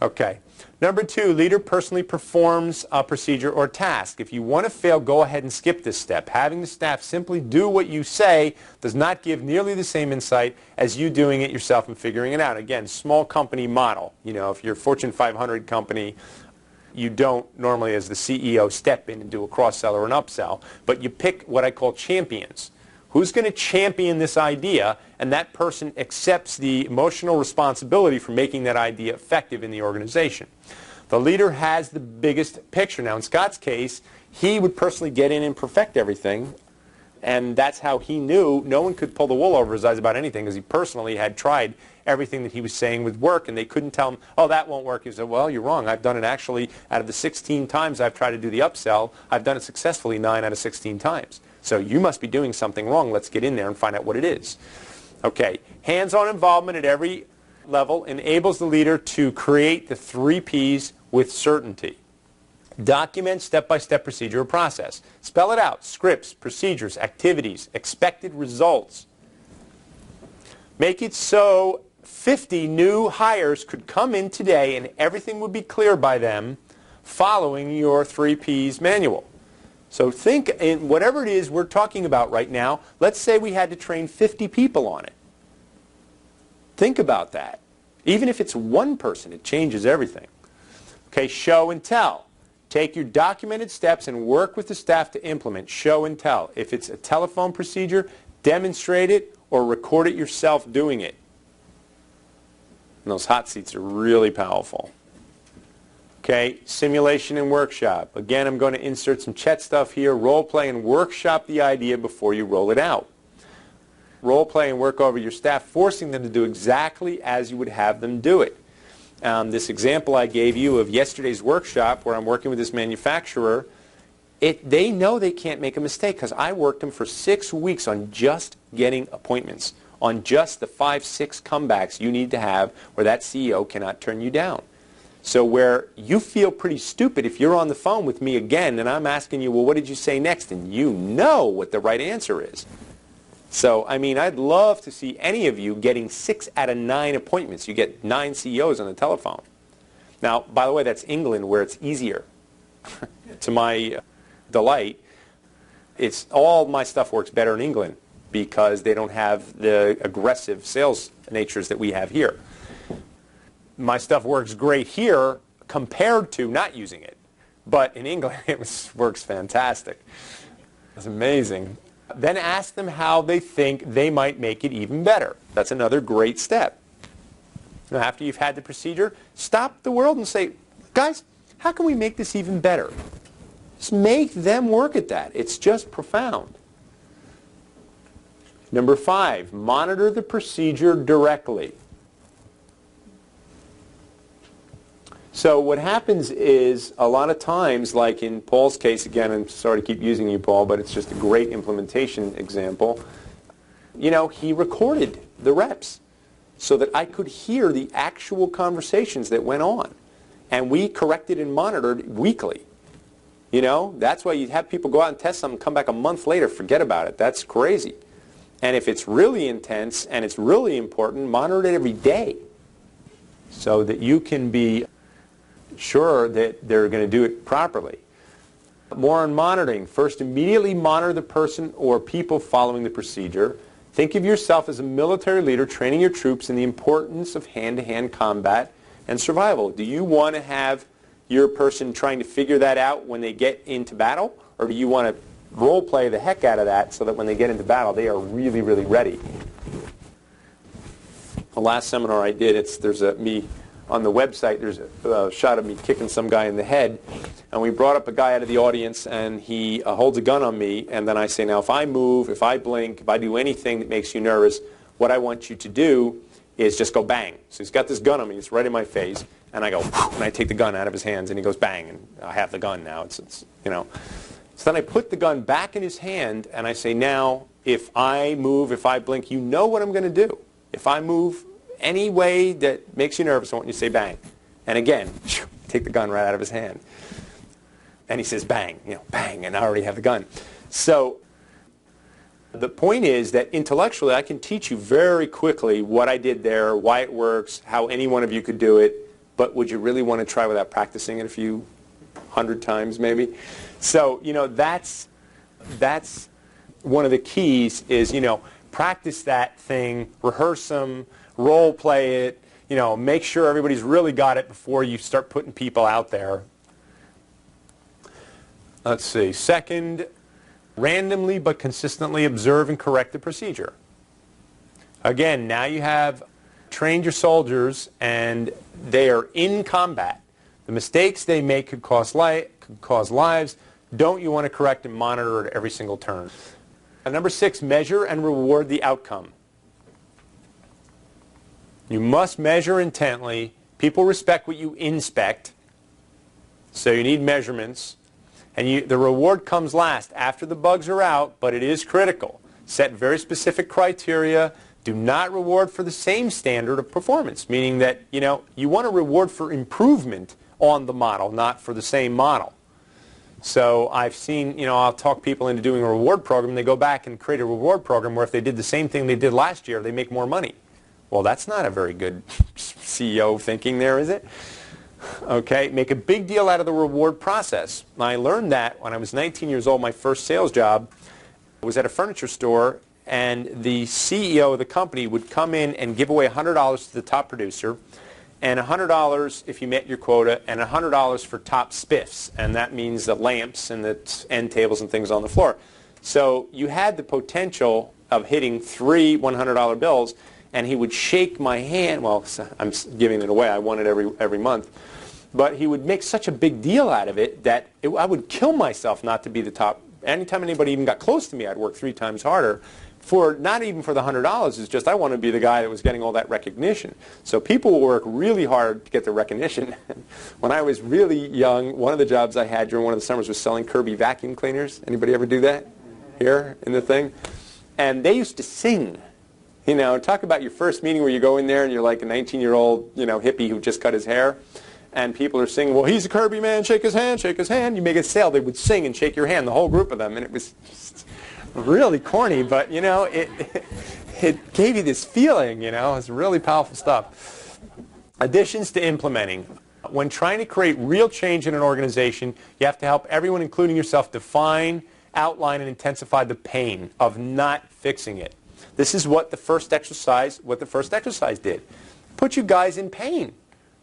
Okay. Number two, leader personally performs a procedure or task. If you want to fail, go ahead and skip this step. Having the staff simply do what you say does not give nearly the same insight as you doing it yourself and figuring it out. Again, small company model. You know, if you're a Fortune 500 company, you don't normally, as the CEO, step in and do a cross-sell or an upsell, but you pick what I call champions. Who's going to champion this idea, and that person accepts the emotional responsibility for making that idea effective in the organization. The leader has the biggest picture. Now, in Scott's case, he would personally get in and perfect everything, and that's how he knew no one could pull the wool over his eyes about anything, because he personally had tried everything that he was saying would work, and they couldn't tell him, oh, that won't work. He said, well, you're wrong. I've done it actually, out of the 16 times I've tried to do the upsell, I've done it successfully 9 out of 16 times. So you must be doing something wrong. Let's get in there and find out what it is. Okay, hands-on involvement at every level enables the leader to create the 3 Ps with certainty. Document step-by-step procedure or process. Spell it out. Scripts, procedures, activities, expected results. Make it so 50 new hires could come in today and everything would be clear by them following your 3 Ps manual. So think, in whatever it is we're talking about right now, let's say we had to train 50 people on it. Think about that. Even if it's one person, it changes everything. Okay, show and tell. Take your documented steps and work with the staff to implement. Show and tell. If it's a telephone procedure, demonstrate it or record it yourself doing it. And those hot seats are really powerful. Okay, simulation and workshop. Again, I'm going to insert some Chet stuff here. Role play and workshop the idea before you roll it out. Role play and work over your staff, forcing them to do exactly as you would have them do it. This example I gave you of yesterday's workshop where I'm working with this manufacturer, they know they can't make a mistake because I worked them for 6 weeks on just getting appointments, on just the 5, 6 comebacks you need to have where that CEO cannot turn you down. So where you feel pretty stupid if you're on the phone with me again and I'm asking you, well, what did you say next? And you know what the right answer is. So, I mean, I'd love to see any of you getting 6 out of 9 appointments. You get 9 CEOs on the telephone. Now, by the way, that's England where it's easier. To my delight, all my stuff works better in England because they don't have the aggressive sales natures that we have here. My stuff works great here compared to not using it. But in England, it works fantastic. It's amazing. Then ask them how they think they might make it even better. That's another great step. Now, after you've had the procedure, stop the world and say, guys, how can we make this even better? Just make them work at that. It's just profound. Number 5, monitor the procedure directly. So what happens is a lot of times, like in Paul's case, again, I'm sorry to keep using you, Paul, but it's just a great implementation example. You know, he recorded the reps so that I could hear the actual conversations that went on. And we corrected and monitored weekly. You know, that's why you have people go out and test something, come back a month later, forget about it. That's crazy. And if it's really intense and it's really important, monitor it every day so that you can be sure that they're going to do it properly. More on monitoring. First, immediately monitor the person or people following the procedure. Think of yourself as a military leader training your troops in the importance of hand-to-hand combat and survival. Do you want to have your person trying to figure that out when they get into battle? Or do you want to role play the heck out of that so that when they get into battle, they are really, really ready? The last seminar I did, there's me on the website, there's a shot of me kicking some guy in the head. And we brought up a guy out of the audience, and he holds a gun on me. And then I say, now, if I move, if I blink, if I do anything that makes you nervous, what I want you to do is just go bang. So he's got this gun on me. It's right in my face. And I go, and I take the gun out of his hands, and he goes bang. And I have the gun now. It's you know. So then I put the gun back in his hand, and I say, now, if I move, if I blink, you know what I'm going to do. If I move any way that makes you nervous, I want you to say bang. And again, take the gun right out of his hand. And he says bang, you know, bang, and I already have the gun. So the point is that intellectually I can teach you very quickly what I did there, why it works, how any one of you could do it, but would you really want to try without practicing it a few hundred times maybe? So, you know, that's one of the keys is, you know, practice that thing, rehearse them, role play it, you know, make sure everybody's really got it before you start putting people out there. Let's see. Second, randomly but consistently observe and correct the procedure. Again, now you have trained your soldiers and they are in combat. The mistakes they make could cause lives. Don't you want to correct and monitor at every single turn? And number 6, measure and reward the outcome. You must measure intently. People respect what you inspect, so you need measurements. And the reward comes last, after the bugs are out, but it is critical. Set very specific criteria. Do not reward for the same standard of performance, meaning that, you know, you want to reward for improvement on the model, not for the same model. So I've seen, you know, I'll talk people into doing a reward program. They go back and create a reward program where if they did the same thing they did last year, they make more money. Well, that's not a very good CEO thinking there, is it? Okay, make a big deal out of the reward process. I learned that when I was 19 years old. My first sales job was at a furniture store, and the CEO of the company would come in and give away $100 to the top producer, and $100 if you met your quota, and $100 for top spiffs, and that means the lamps and the end tables and things on the floor. So you had the potential of hitting 3 $100 bills, and he would shake my hand. Well, I'm giving it away. I won it every month. But he would make such a big deal out of it that I would kill myself not to be the top. Anytime anybody even got close to me, I'd work 3 times harder. Not even for the $100. It's just I want to be the guy that was getting all that recognition. So people will work really hard to get the recognition. When I was really young, one of the jobs I had during one of the summers was selling Kirby vacuum cleaners. Anybody ever do that here in the thing? And they used to sing. You know, talk about your first meeting where you go in there and you're like a 19-year-old, you know, hippie who just cut his hair. And people are singing, well, he's a Kirby man, shake his hand, shake his hand. You make a sale, they would sing and shake your hand, the whole group of them. And it was just really corny, but, you know, it gave you this feeling, you know. It's really powerful stuff. Additions to implementing. When trying to create real change in an organization, you have to help everyone, including yourself, define, outline, and intensify the pain of not fixing it. This is what the first exercise did. Put you guys in pain.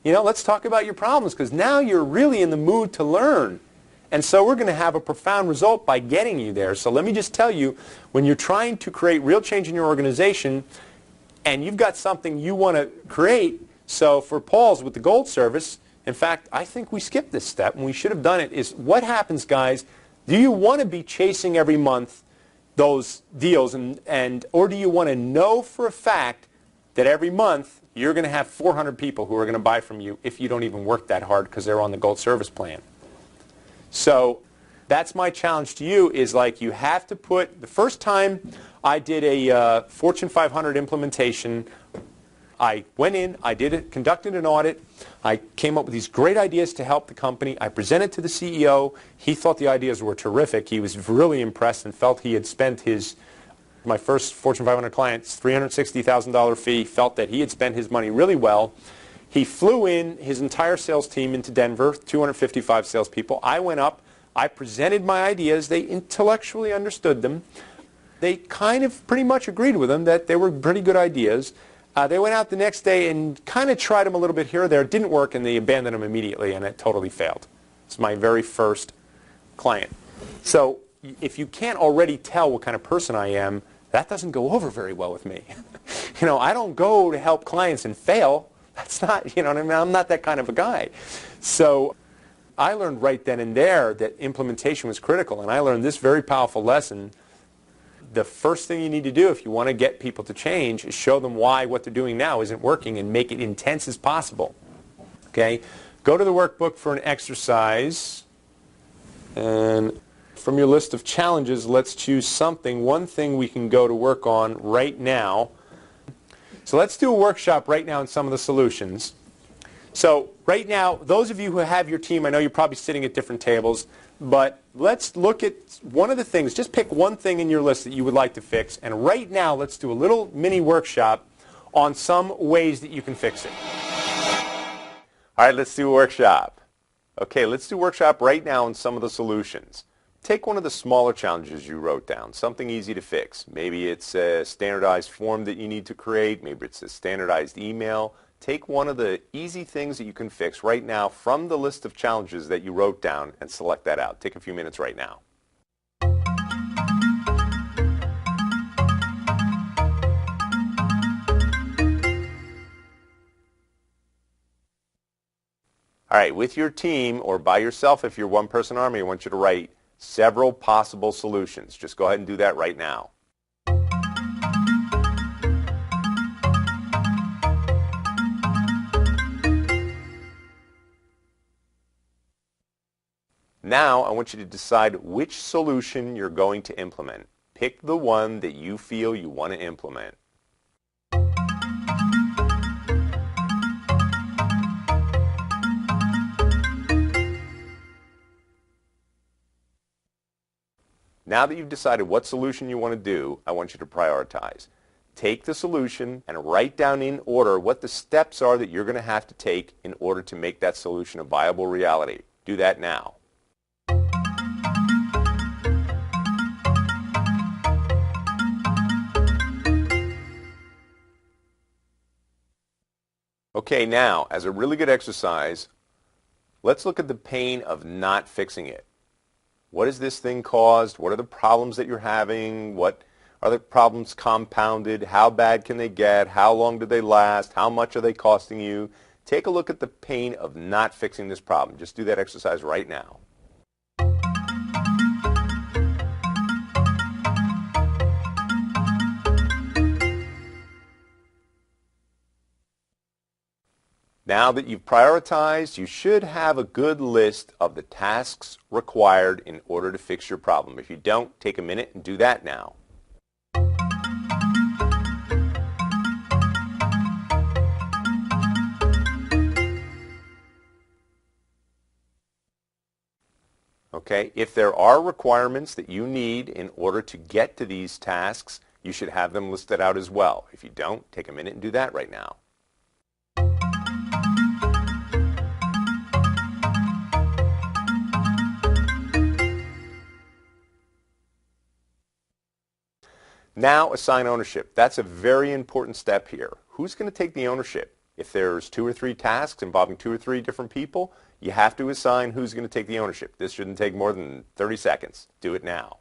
You know, let's talk about your problems, because now you're really in the mood to learn. And so we're going to have a profound result by getting you there. So let me just tell you, when you're trying to create real change in your organization and you've got something you want to create, so for Paul's with the gold service, in fact, I think we skipped this step and we should have done it, is what happens, guys, do you want to be chasing every month those deals or do you want to know for a fact that every month you're going to have 400 people who are going to buy from you if you don't even work that hard because they're on the gold service plan? So that's my challenge to you, is like you have to put, the first time I did a Fortune 500 implementation, I went in, conducted an audit, I came up with these great ideas to help the company. I presented to the CEO. He thought the ideas were terrific. He was really impressed and felt he had spent my first Fortune 500 client's $360,000 fee, felt that he had spent his money really well. He flew in his entire sales team into Denver, 255 salespeople. I went up, I presented my ideas. They intellectually understood them. They kind of pretty much agreed with them that they were pretty good ideas. They went out the next day and kind of tried them a little bit here or there. It didn't work, and they abandoned them immediately, and it totally failed. It's my very first client. So if you can't already tell what kind of person I am, that doesn't go over very well with me. I don't go to help clients and fail. That's not, what I mean? I'm not that kind of a guy. So I learned right then and there that implementation was critical, and I learned this very powerful lesson. The first thing you need to do if you want to get people to change is show them why what they're doing now isn't working and make it intense as possible. Okay? Go to the workbook for an exercise, and from your list of challenges, let's choose something, one thing we can go to work on right now. So let's do a workshop right now on some of the solutions. So right now, those of you who have your team, I know you're probably sitting at different tables, but let's look at one of the things. Just pick one thing in your list that you would like to fix, and right now let's do a little mini workshop on some ways that you can fix it. All right, let's do a workshop. Okay, let's do a workshop right now on some of the solutions. Take one of the smaller challenges you wrote down, something easy to fix. Maybe it's a standardized form that you need to create. Maybe it's a standardized email. Take one of the easy things that you can fix right now from the list of challenges that you wrote down and select that out. Take a few minutes right now. All right, with your team or by yourself if you're one-person army, I want you to write several possible solutions. Just go ahead and do that right now. Now, I want you to decide which solution you're going to implement. Pick the one that you feel you want to implement. Now that you've decided what solution you want to do, I want you to prioritize. Take the solution and write down in order what the steps are that you're going to have to take in order to make that solution a viable reality. Do that now. Okay, now, as a really good exercise, let's look at the pain of not fixing it. What has this thing caused? What are the problems that you're having? What are the problems compounded? How bad can they get? How long do they last? How much are they costing you? Take a look at the pain of not fixing this problem. Just do that exercise right now. Now that you've prioritized, you should have a good list of the tasks required in order to fix your problem. If you don't, take a minute and do that now. Okay, if there are requirements that you need in order to get to these tasks, you should have them listed out as well. If you don't, take a minute and do that right now. Now assign ownership. That's a very important step here. Who's going to take the ownership? If there's 2 or 3 tasks involving 2 or 3 different people, you have to assign who's going to take the ownership. This shouldn't take more than 30 seconds. Do it now.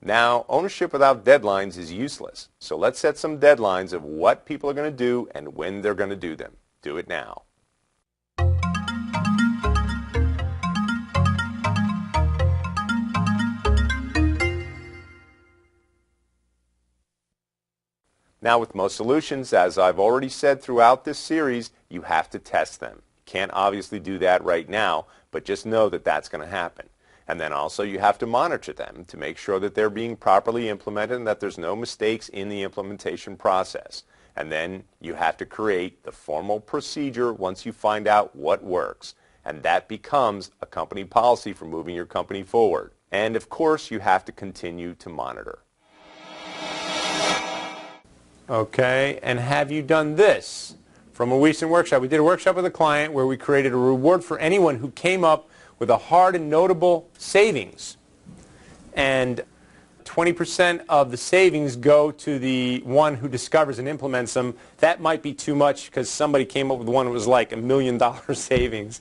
Now, ownership without deadlines is useless. So let's set some deadlines of what people are going to do and when they're going to do them. Do it now. Now, with most solutions, as I've already said throughout this series, you have to test them. You can't obviously do that right now, but just know that that's going to happen. And then also you have to monitor them to make sure that they're being properly implemented and that there's no mistakes in the implementation process. And then you have to create the formal procedure once you find out what works. And that becomes a company policy for moving your company forward. And of course, you have to continue to monitor. Okay, and have you done this? From a recent workshop, we did a workshop with a client where we created a reward for anyone who came up with a hard and notable savings. And 20% of the savings go to the one who discovers and implements them. That might be too much because somebody came up with one that was like $1 million savings,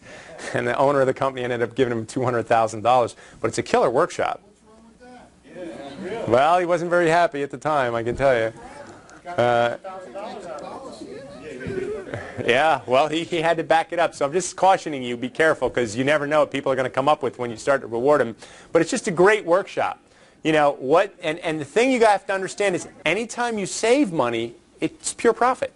and the owner of the company ended up giving him $200,000. But it's a killer workshop. What's wrong with that? Yeah. Well, he wasn't very happy at the time, I can tell you. Yeah, well, he had to back it up. So I'm just cautioning you, be careful, because you never know what people are going to come up with when you start to reward them. But it's just a great workshop. You know, and the thing you have to understand is anytime you save money, it's pure profit.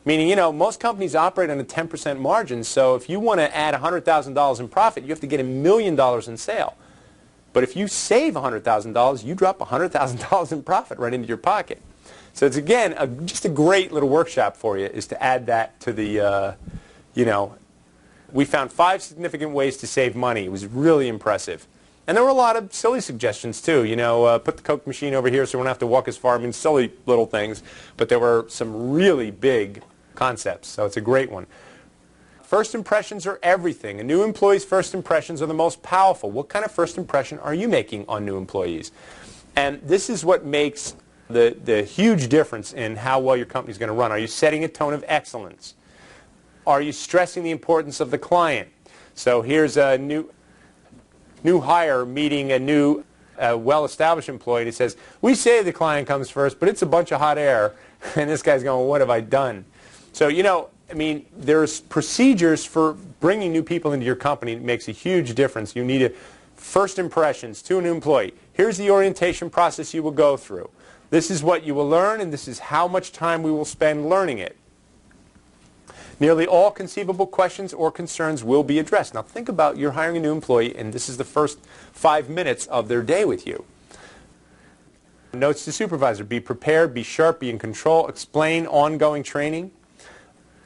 Meaning, you know, most companies operate on a 10% margin, so if you want to add $100,000 in profit, you have to get $1 million in sale. But if you save $100,000, you drop $100,000 in profit right into your pocket. So it's, again, just a great little workshop for you is to add that to the, you know, we found 5 significant ways to save money. It was really impressive. And there were a lot of silly suggestions, too. You know, put the Coke machine over here so we don't have to walk as far. I mean, silly little things. But there were some really big concepts, so it's a great one. First impressions are everything. A new employee's first impressions are the most powerful. What kind of first impression are you making on new employees? And this is what makes the huge difference in how well your company is going to run. Are you setting a tone of excellence? Are you stressing the importance of the client? So here's a new hire meeting a new well-established employee that says, we say the client comes first, but it's a bunch of hot air. And this guy's going, what have I done? So, you know, I mean, there's procedures for bringing new people into your company. It makes a huge difference. You need first impressions to an employee. Here's the orientation process you will go through. This is what you will learn, and this is how much time we will spend learning it. Nearly all conceivable questions or concerns will be addressed. Now think about you're hiring a new employee, and this is the first 5 minutes of their day with you. Notes to supervisor: be prepared, be sharp, be in control, explain ongoing training.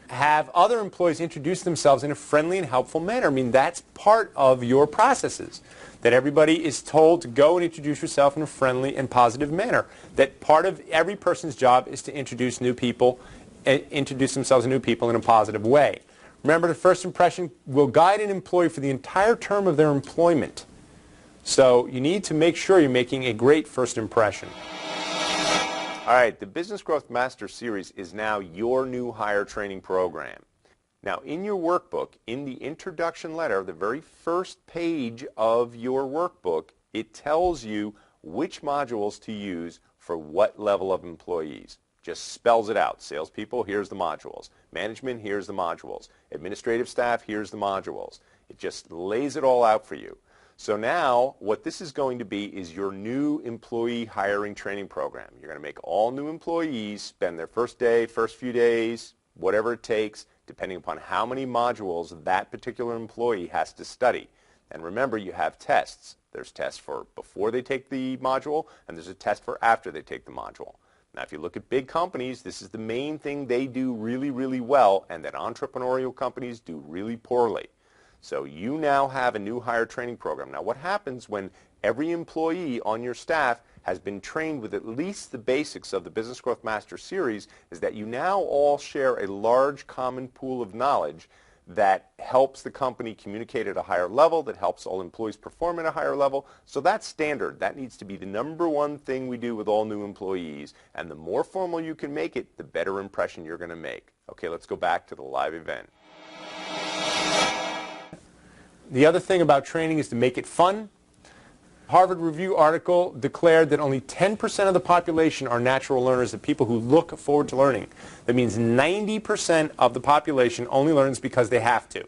Have other employees introduce themselves in a friendly and helpful manner. I mean, that's part of your processes. That everybody is told to go and introduce yourself in a friendly and positive manner. That part of every person's job is to introduce themselves to new people in a positive way. Remember, the first impression will guide an employee for the entire term of their employment. So you need to make sure you're making a great first impression. All right, the Business Growth Master Series is now your new hire training program. Now, in your workbook, in the introduction letter, the very first page of your workbook, it tells you which modules to use for what level of employees. Just spells it out. Salespeople, here's the modules. Management, here's the modules. Administrative staff, here's the modules. It just lays it all out for you. So now, what this is going to be is your new employee hiring training program. You're going to make all new employees spend their first day, first few days, whatever it takes, depending upon how many modules that particular employee has to study. And remember, you have tests. There's tests for before they take the module, and there's a test for after they take the module. Now, if you look at big companies, this is the main thing they do really, really well, and that entrepreneurial companies do really poorly. So you now have a new hire training program. Now, what happens when every employee on your staff has been trained with at least the basics of the Business Growth Master Series is that you now all share a large common pool of knowledge that helps the company communicate at a higher level, that helps all employees perform at a higher level. So that's standard. That needs to be the #1 thing we do with all new employees. And the more formal you can make it, the better impression you're going to make. Okay, let's go back to the live event. The other thing about training is to make it fun. Harvard Review article declared that only 10% of the population are natural learners, the people who look forward to learning. That means 90% of the population only learns because they have to.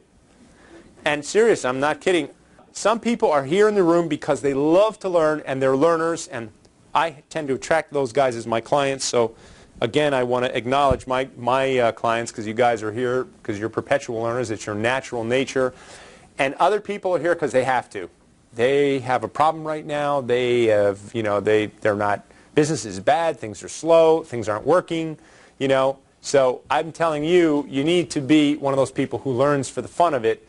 And serious, I'm not kidding. Some people are here in the room because they love to learn and they're learners, and I tend to attract those guys as my clients, so Again, I want to acknowledge my clients, because you guys are here because you're perpetual learners. It's your natural nature. And other people are here because they have to. They have a problem right now. They have, they're not, business is bad, things are slow, things aren't working, So I'm telling you, you need to be one of those people who learns for the fun of it.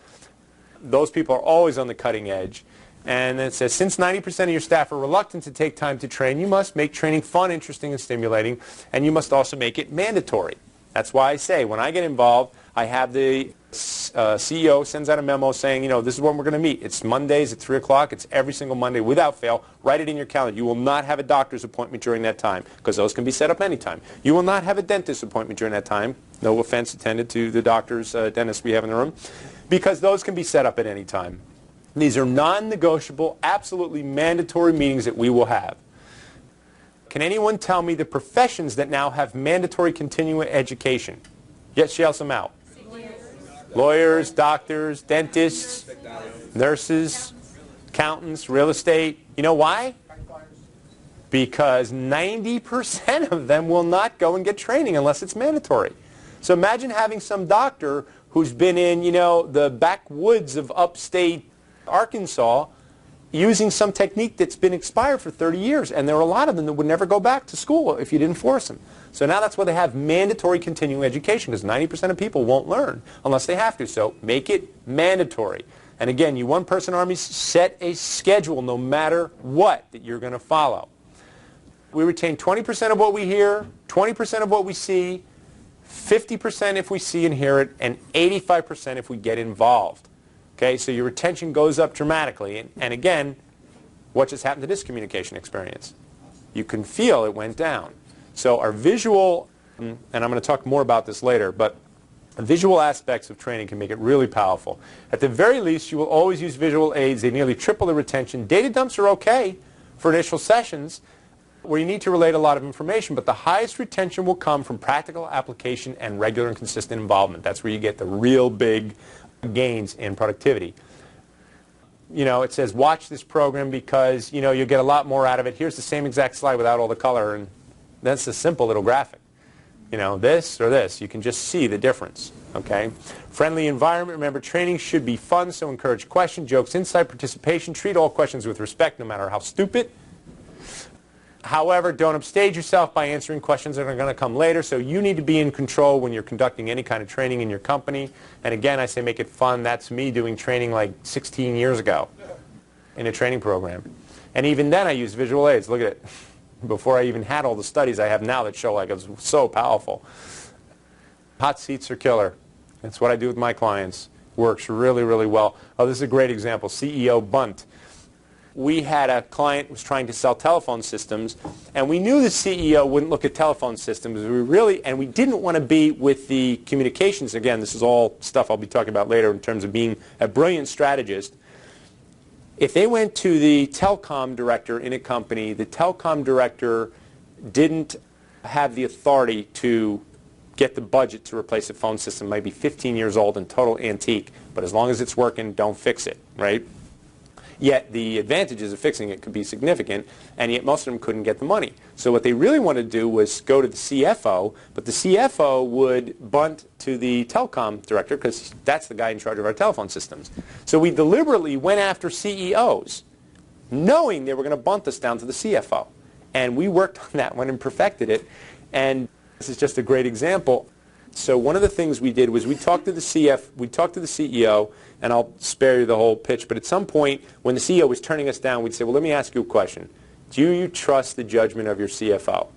Those people are always on the cutting edge. And it says, since 90% of your staff are reluctant to take time to train, you must make training fun, interesting, and stimulating, and you must also make it mandatory. That's why I say, when I get involved, I have the CEO sends out a memo saying, this is when we're going to meet. It's Mondays at 3 o'clock. It's every single Monday without fail. Write it in your calendar. You will not have a doctor's appointment during that time, because those can be set up anytime. You will not have a dentist appointment during that time. No offense intended to the doctors, dentists we have in the room, because those can be set up at any time. These are non-negotiable, absolutely mandatory meetings that we will have. Can anyone tell me the professions that now have mandatory continuing education? Yes, yell some out. Lawyers, doctors, dentists, nurses, accountants, real estate. You know why? Because 90% of them will not go and get training unless it's mandatory. So imagine having some doctor who's been in, the backwoods of upstate Arkansas using some technique that's been expired for 30 years. And there are a lot of them that would never go back to school if you didn't force them. So now that's why they have mandatory continuing education, because 90% of people won't learn unless they have to. So make it mandatory. And again, you one-person armies, set a schedule no matter what that you're going to follow. We retain 20% of what we hear, 20% of what we see, 50% if we see and hear it, and 85% if we get involved. Okay, so your retention goes up dramatically. And again, what just happened to this communication experience? You can feel it went down. So our visual, and I'm going to talk more about this later, but visual aspects of training can make it really powerful. At the very least, you will always use visual aids. They nearly triple the retention. Data dumps are okay for initial sessions where you need to relate a lot of information, but the highest retention will come from practical application and regular and consistent involvement. That's where you get the real big gains in productivity. It says watch this program because you'll get a lot more out of it. Here's the same exact slide without all the color, and that's a simple little graphic. This or this, you can just see the difference. Okay, friendly environment. Remember, training should be fun, so encourage questions, jokes, insight, participation. Treat all questions with respect, no matter how stupid. However, don't upstage yourself by answering questions that are going to come later, so you need to be in control when you're conducting any kind of training in your company. And again, I say make it fun. That's me doing training like 16 years ago in a training program. And even then I used visual aids. Look at it. Before I even had all the studies I have now that show like it's so powerful. Hot seats are killer. That's what I do with my clients. Works really, really well. Oh, this is a great example. CEO Bunt. We had a client who was trying to sell telephone systems, and we knew the CEO wouldn't look at telephone systems. We didn't want to be with the communications. Again, this is all stuff I'll be talking about later in terms of being a brilliant strategist. If they went to the telecom director in a company, the telecom director didn't have the authority to get the budget to replace a phone system. It might be 15 years old and total antique, but as long as it's working, don't fix it, right? Yet the advantages of fixing it could be significant, and yet most of them couldn't get the money. So what they really wanted to do was go to the CFO, but the CFO would bunt to the telecom director because that's the guy in charge of our telephone systems. So we deliberately went after CEOs, knowing they were going to bunt us down to the CFO. And we worked on that one and perfected it. And this is just a great example. So one of the things we did was we talked to the CEO, and I'll spare you the whole pitch, but at some point when the CEO was turning us down, we'd say, well, let me ask you a question. Do you trust the judgment of your CFO?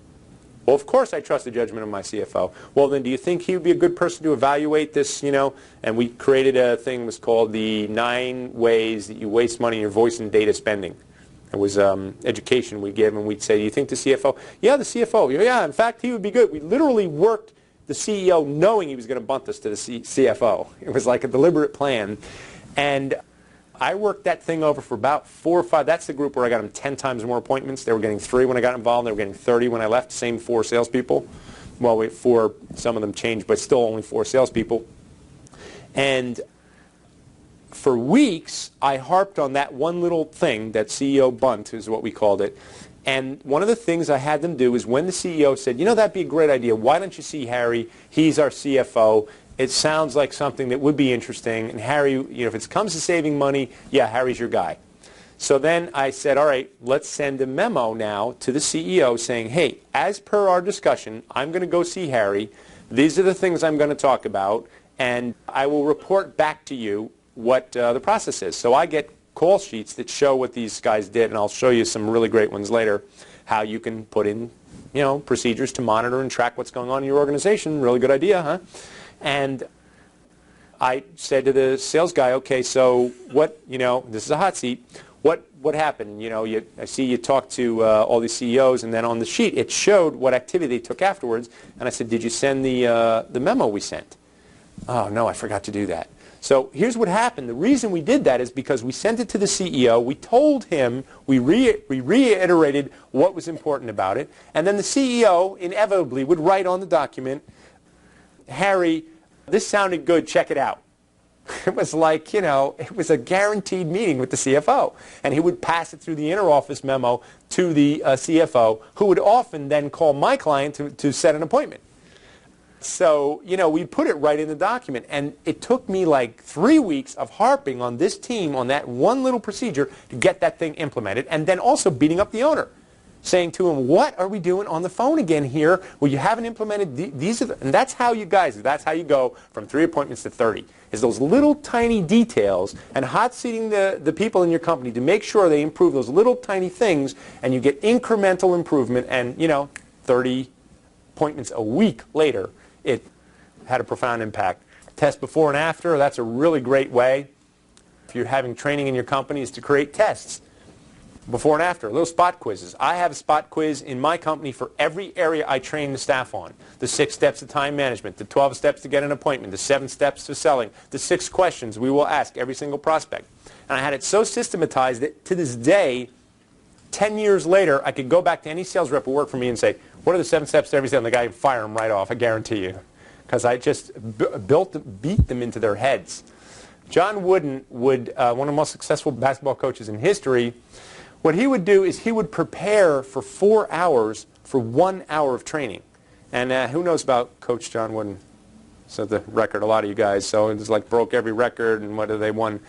Well, of course I trust the judgment of my CFO. Well, then do you think he would be a good person to evaluate this, And we created a thing that was called the 9 ways that you waste money in your voice and data spending. It was education we give, and we'd say, do you think the CFO? Yeah, the CFO. Yeah, in fact, he would be good. We literally worked the CEO knowing he was going to bunt us to the CFO. It was like a deliberate plan. And I worked that thing over for about 4 or 5. That's the group where I got them 10 times more appointments. They were getting 3 when I got involved. They were getting 30 when I left. Same 4 salespeople. Well, 4, some of them changed, but still only 4 salespeople. And for weeks, I harped on that one little thing, that CEO bunt is what we called it. And one of the things I had them do is when the CEO said, you know, that'd be a great idea. Why don't you see Harry? He's our CFO. It sounds like something that would be interesting. And Harry, you know, if it comes to saving money, yeah, Harry's your guy. So then I said, all right, let's send a memo now to the CEO saying, hey, as per our discussion, I'm going to go see Harry. These are the things I'm going to talk about, and I will report back to you what the process is. So I get call sheets that show what these guys did, and I'll show you some really great ones later, how you can put in, you know, procedures to monitor and track what's going on in your organization. Really good idea, huh? And I said to the sales guy, okay, so what, you know, this is a hot seat. What happened? You know, I see you talked to all these CEOs, and then on the sheet it showed what activity they took afterwards. And I said, did you send the memo we sent? Oh, no, I forgot to do that. So here's what happened. The reason we did that is because we sent it to the CEO. We told him, we reiterated what was important about it. And then the CEO inevitably would write on the document, Harry, this sounded good, check it out. It was like, you know, it was a guaranteed meeting with the CFO. And he would pass it through the inter-office memo to the CFO, who would often then call my client to set an appointment. So, you know, we put it right in the document. And it took me like 3 weeks of harping on this team on that one little procedure to get that thing implemented, and then also beating up the owner, saying to him, what are we doing on the phone again here where you haven't implemented these? And that's how you guys, that's how you go from 3 appointments to 30, is those little tiny details and hot seating the people in your company to make sure they improve those little tiny things, and you get incremental improvement. And, you know, 30 appointments a week later, it had a profound impact. Test before and after, that's a really great way. If you're having training in your company, is to create tests. Before and after, little spot quizzes. I have a spot quiz in my company for every area I train the staff on. The 6 steps of time management, the 12 steps to get an appointment, the 7 steps to selling, the 6 questions we will ask every single prospect. And I had it so systematized that to this day, 10 years later, I could go back to any sales rep who worked for me and say, what are the 7 steps to every step? And the guy would fire them right off, I guarantee you. Because I just beat them into their heads. John Wooden one of the most successful basketball coaches in history, what he would do is he would prepare for 4 hours for 1 hour of training. And who knows about Coach John Wooden? So the record, a lot of you guys. So it's like broke every record, and whether they won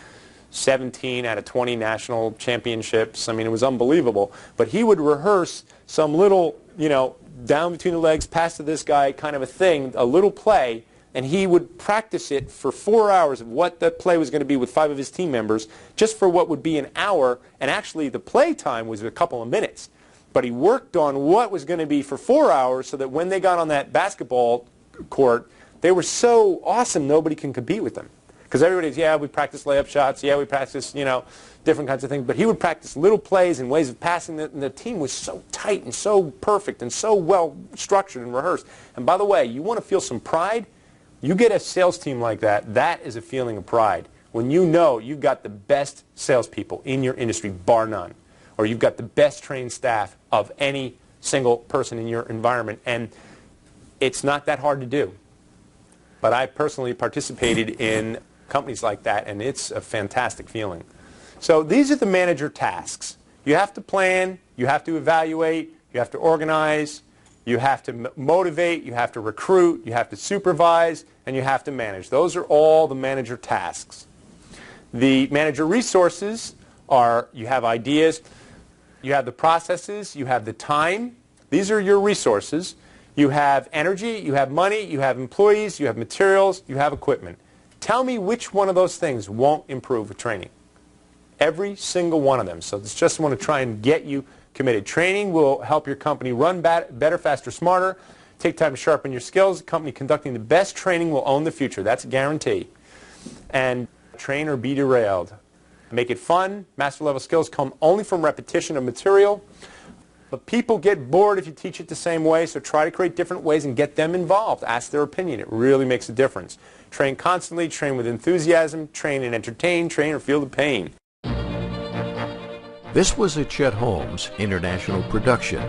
17 out of 20 national championships. I mean, it was unbelievable. But he would rehearse some little, you know, down between the legs, pass to this guy kind of a thing, a little play, and he would practice it for 4 hours of what the play was going to be with 5 of his team members, just for what would be an hour. And actually the play time was a couple of minutes. But he worked on what was going to be for 4 hours so that when they got on that basketball court, they were so awesome nobody can compete with them. Because everybody's, yeah, we practice layup shots, yeah, we practice, you know, different kinds of things. But he would practice little plays and ways of passing, and the team was so tight and so perfect and so well structured and rehearsed. And by the way, you want to feel some pride? You get a sales team like that, that is a feeling of pride. When you know you've got the best salespeople in your industry, bar none, or you've got the best trained staff of any single person in your environment, and it's not that hard to do. But I personally participated in companies like that, and it's a fantastic feeling. So these are the manager tasks. You have to plan, you have to evaluate, you have to organize, you have to motivate, you have to recruit, you have to supervise, and you have to manage. Those are all the manager tasks. The manager resources are, you have ideas, you have the processes, you have the time. These are your resources. You have energy, you have money, you have employees, you have materials, you have equipment. Tell me which one of those things won't improve with training. Every single one of them. So it's just want to try and get you committed. Training will help your company run better, faster, smarter. Take time to sharpen your skills. The company conducting the best training will own the future. That's a guarantee. And train or be derailed. Make it fun. Master level skills come only from repetition of material. But people get bored if you teach it the same way, so try to create different ways and get them involved. Ask their opinion. It really makes a difference. Train constantly, train with enthusiasm, train and entertain, train or feel the pain. This was a Chet Holmes International production.